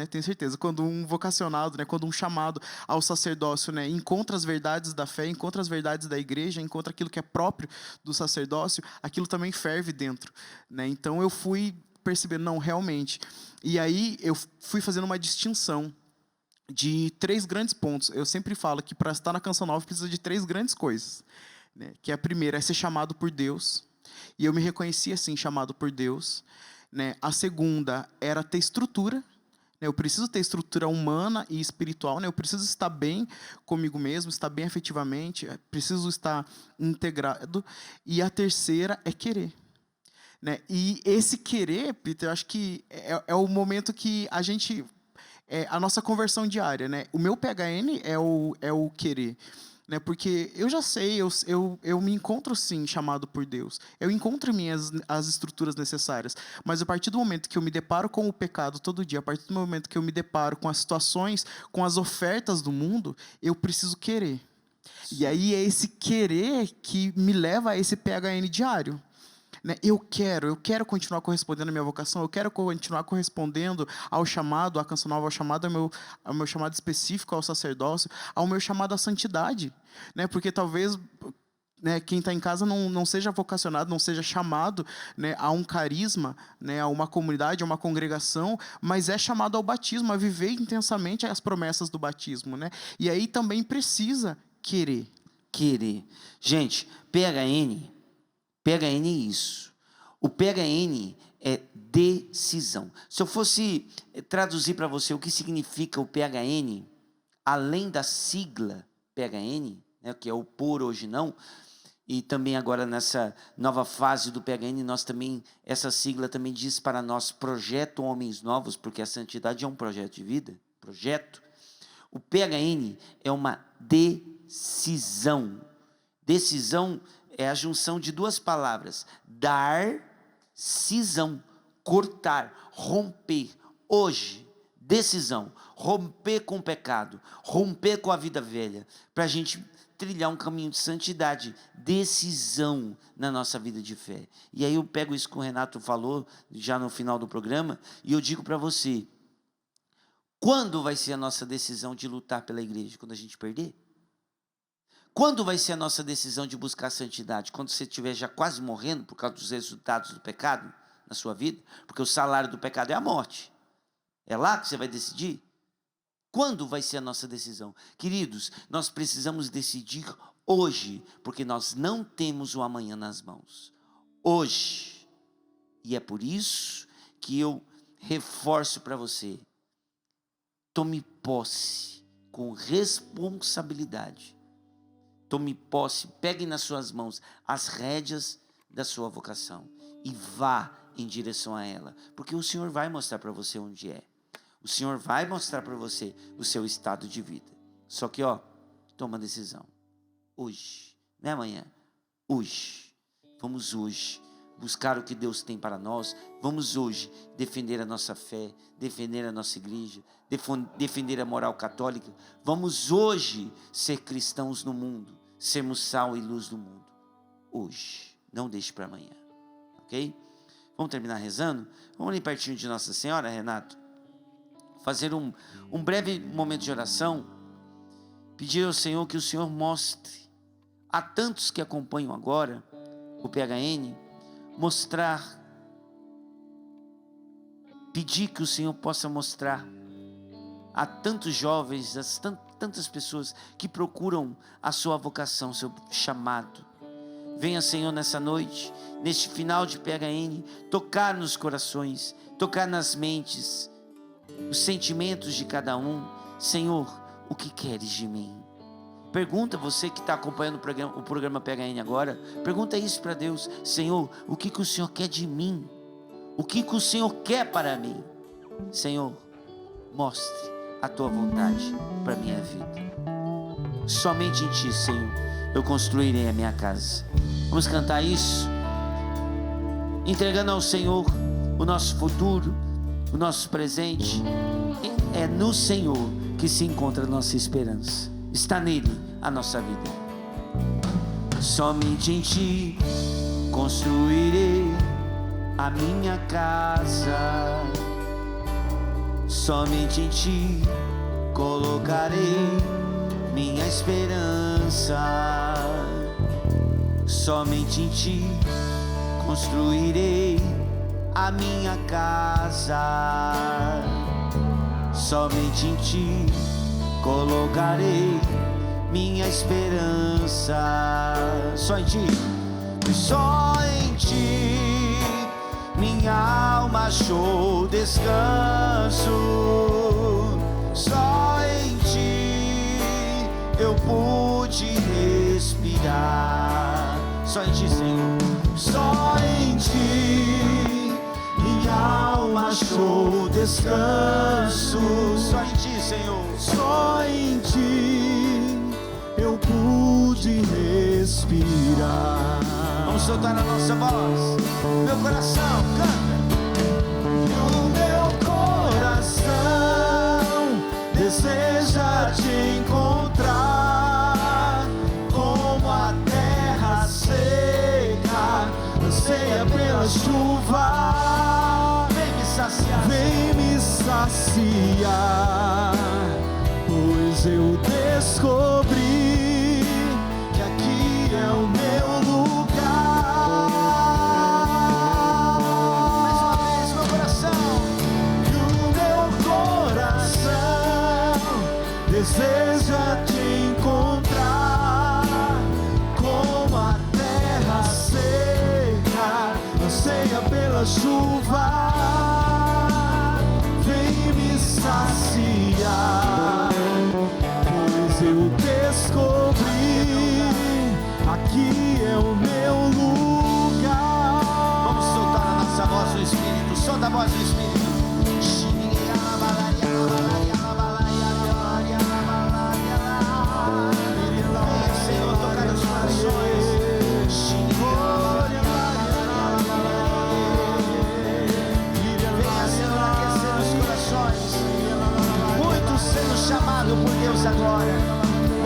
Tenho certeza, quando um vocacionado, né, quando um chamado ao sacerdócio, né, encontra as verdades da fé, encontra as verdades da igreja, encontra aquilo que é próprio do sacerdócio, aquilo também ferve dentro, né? Então eu fui percebendo, não, realmente. E aí eu fui fazendo uma distinção de 3 grandes pontos. Eu sempre falo que para estar na canção nova precisa de 3 grandes coisas, né? Que a primeira é ser chamado por Deus, e eu me reconheci assim, chamado por Deus, né? A segunda era ter estrutura, né? Eu preciso ter estrutura humana e espiritual, né? Eu preciso estar bem comigo mesmo, estar bem afetivamente, preciso estar integrado. E a terceira é querer, né? E esse querer, Peter, eu acho que é o momento que a gente a nossa conversão diária, né? O meu PHN é o querer, né? Porque eu já sei, eu me encontro sim chamado por Deus. Eu encontro em mim as estruturas necessárias. Mas a partir do momento que eu me deparo com o pecado todo dia, a partir do momento que eu me deparo com as situações, com as ofertas do mundo, eu preciso querer. E aí é esse querer que me leva a esse PHN diário, né? Eu quero continuar correspondendo à minha vocação, eu quero continuar correspondendo ao chamado, à canção nova, ao meu chamado específico ao sacerdócio, ao meu chamado à santidade, né? Porque talvez, né, quem está em casa não seja vocacionado, não seja chamado, né, a um carisma, né, a uma comunidade, a uma congregação, mas é chamado ao batismo, a viver intensamente as promessas do batismo, né? E aí também precisa querer. Gente, PHN é isso. O PHN é decisão. Se eu fosse traduzir para você o que significa o PHN, além da sigla PHN, né, que é o por hoje não, e também agora nessa nova fase do PHN, essa sigla também diz para nós Projeto Homens Novos, porque a santidade é um projeto de vida, O PHN é uma decisão. Decisão é a junção de 2 palavras: dar, cisão, cortar, romper. Hoje, decisão, romper com o pecado, romper com a vida velha, para a gente trilhar um caminho de santidade, decisão na nossa vida de fé. E aí eu pego isso que o Renato falou, já no final do programa, e eu digo para você, quando vai ser a nossa decisão de lutar pela igreja? Quando a gente perder? Quando vai ser a nossa decisão de buscar a santidade? Quando você estiver já quase morrendo por causa dos resultados do pecado na sua vida? Porque o salário do pecado é a morte. É lá que você vai decidir? Quando vai ser a nossa decisão? Queridos, nós precisamos decidir hoje, porque nós não temos o amanhã nas mãos. Hoje. E é por isso que eu reforço para você. Tome posse com responsabilidade. Tome posse, pegue nas suas mãos as rédeas da sua vocação e vá em direção a ela, porque o Senhor vai mostrar para você onde é. O Senhor vai mostrar para você o seu estado de vida. Só que, toma a decisão. Hoje, não é amanhã. Hoje. Vamos hoje buscar o que Deus tem para nós. Vamos hoje defender a nossa fé, defender a nossa igreja, defender a moral católica. Vamos hoje ser cristãos no mundo, sermos sal e luz do mundo. Hoje. Não deixe para amanhã. Ok? Vamos terminar rezando? Vamos ali pertinho de Nossa Senhora, Renato? Fazer um breve momento de oração. Pedir ao Senhor que o Senhor mostre a tantos que acompanham agora o PHN, mostrar, pedir que o Senhor possa mostrar a tantos jovens, a tantas pessoas que procuram a sua vocação, seu chamado. Venha, Senhor, nessa noite, neste final de PHN, tocar nos corações, tocar nas mentes, os sentimentos de cada um. Senhor, o que queres de mim? Pergunta, você que está acompanhando o programa PHN agora, pergunta isso para Deus. Senhor, o que o Senhor quer de mim? O que o Senhor quer para mim? Senhor, mostre a tua vontade para a minha vida. Somente em ti, Senhor, eu construirei a minha casa. Vamos cantar isso, entregando ao Senhor o nosso futuro, o nosso presente. É no Senhor que se encontra a nossa esperança. Está nele a nossa vida. Somente em ti construirei a minha casa. Somente em ti colocarei minha esperança. Somente em ti construirei a minha casa. Somente em ti colocarei minha esperança. Só em ti, só em ti minha alma achou descanso. Só em ti eu pude respirar. Só em ti, Senhor. Só em ti minha alma achou descanso. Só em ti, Senhor. Só em ti eu pude respirar. Vamos soltar a nossa voz. Meu coração canta. E o meu coração deseja te encontrar, como a terra seca anseia pela chuva. Vem me saciar, vem me saciar, pois eu descobri que aqui é o meu lugar. Mais uma vez, meu coração. E o meu coração deseja te encontrar, como a terra seca anseia pela chuva. Vem me saciar, pois eu descobri, aqui é o meu lugar. Vamos soltar a nossa voz do Espírito. Solta a voz do Espírito. Venha, Senhor, tocar os corações. Venha, Senhor, aquecer os corações. Muitos sendo chamados por Deus agora.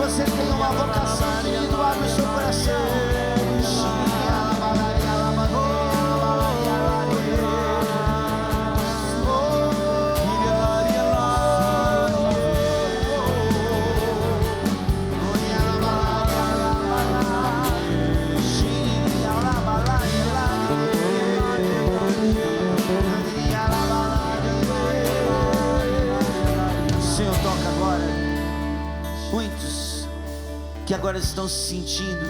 Você tem uma vocação, querido, abre o seu coração. Senhor, toca agora. Muitos que agora estão se sentindo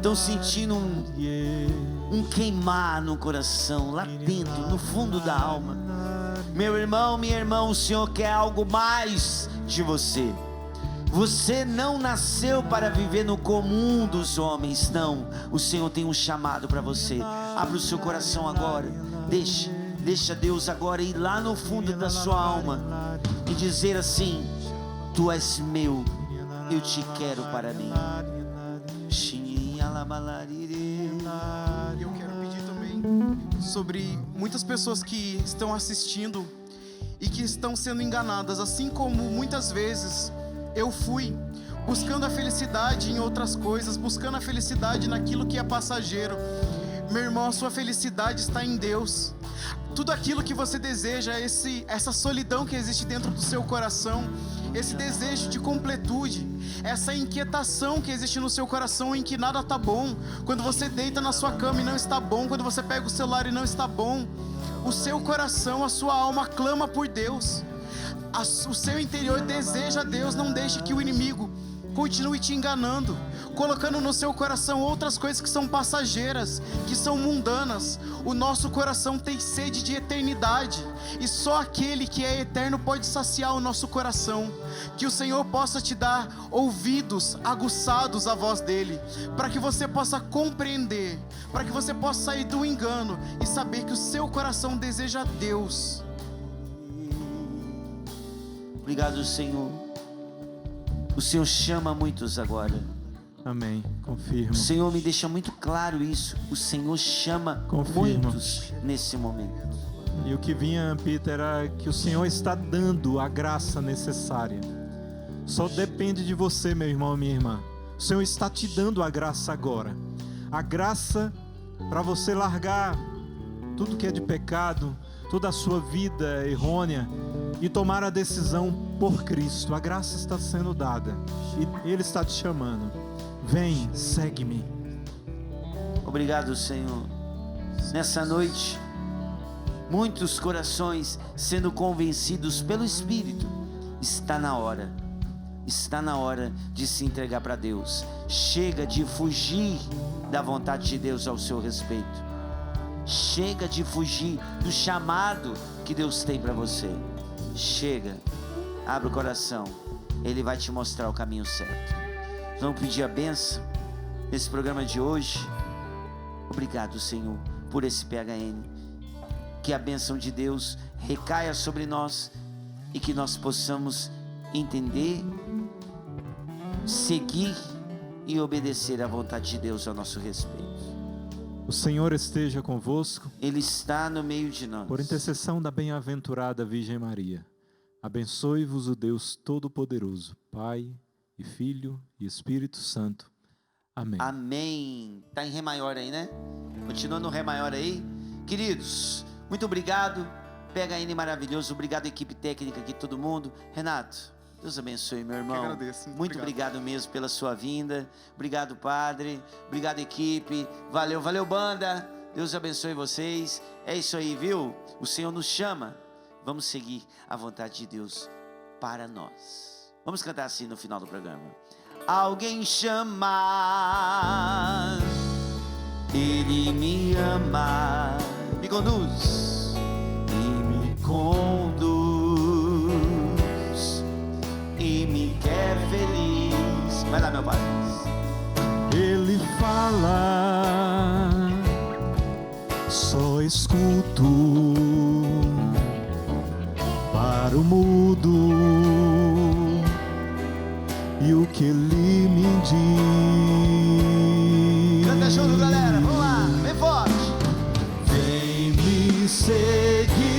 estão sentindo um queimar no coração, lá dentro, no fundo da alma. Meu irmão, minha irmã, o Senhor quer algo mais de você. Você não nasceu para viver no comum dos homens, não. O Senhor tem um chamado para você. Abra o seu coração agora. Deixa Deus agora ir lá no fundo da sua alma e dizer assim: Tu és meu, eu te quero para mim. Eu quero pedir também sobre muitas pessoas que estão assistindo e que estão sendo enganadas, assim como muitas vezes eu fui, buscando a felicidade em outras coisas, buscando a felicidade naquilo que é passageiro. Meu irmão, a sua felicidade está em Deus. Tudo aquilo que você deseja, essa solidão que existe dentro do seu coração, esse desejo de completude, essa inquietação que existe no seu coração em que nada está bom, quando você deita na sua cama e não está bom, quando você pega o celular e não está bom, o seu coração, a sua alma clama por Deus, o seu interior deseja Deus. Não deixe que o inimigo continue te enganando, colocando no seu coração outras coisas que são passageiras, que são mundanas. O nosso coração tem sede de eternidade, e só aquele que é eterno pode saciar o nosso coração. Que o Senhor possa te dar ouvidos aguçados à voz dele, para que você possa compreender, para que você possa sair do engano e saber que o seu coração deseja Deus. Obrigado, Senhor. O Senhor chama muitos agora. Amém. Confirmo. O Senhor me deixa muito claro isso. O Senhor chama muitos nesse momento. E o que vinha, Peter, era que o Senhor está dando a graça necessária. Só depende de você, meu irmão e minha irmã. O Senhor está te dando a graça agora. A graça para você largar tudo que é de pecado, toda a sua vida errônea, e tomar a decisão por Cristo. A graça está sendo dada e Ele está te chamando. Vem, segue-me. Obrigado, Senhor. Nessa noite, muitos corações sendo convencidos pelo Espírito. Está na hora de se entregar para Deus. Chega de fugir da vontade de Deus ao seu respeito. Chega de fugir do chamado que Deus tem para você. Chega, abre o coração, Ele vai te mostrar o caminho certo. Vamos pedir a bênção nesse programa de hoje. Obrigado, Senhor, por esse PHN. Que a bênção de Deus recaia sobre nós e que nós possamos entender, seguir e obedecer à vontade de Deus ao nosso respeito. O Senhor esteja convosco. Ele está no meio de nós. Por intercessão da bem-aventurada Virgem Maria, abençoe-vos o Deus Todo-Poderoso, Pai e Filho e Espírito Santo. Amém. Amém. Está em Ré maior aí, né? Continua no Ré maior aí. Queridos, muito obrigado. PHN maravilhoso. Obrigado, equipe técnica aqui, todo mundo. Renato, Deus abençoe, meu irmão. Eu agradeço. Muito obrigado mesmo pela sua vinda. Obrigado, padre. Obrigado, equipe. Valeu, valeu, banda. Deus abençoe vocês. É isso aí, viu? O Senhor nos chama. Vamos seguir a vontade de Deus para nós. Vamos cantar assim no final do programa. Alguém chama, Ele me ama, me conduz e me conduz e me quer feliz. Vai lá, meu pai. Ele fala, só escuto para o mudo, e o que ele me diz. Canta junto, galera, vamos lá, bem forte. Vem me seguir.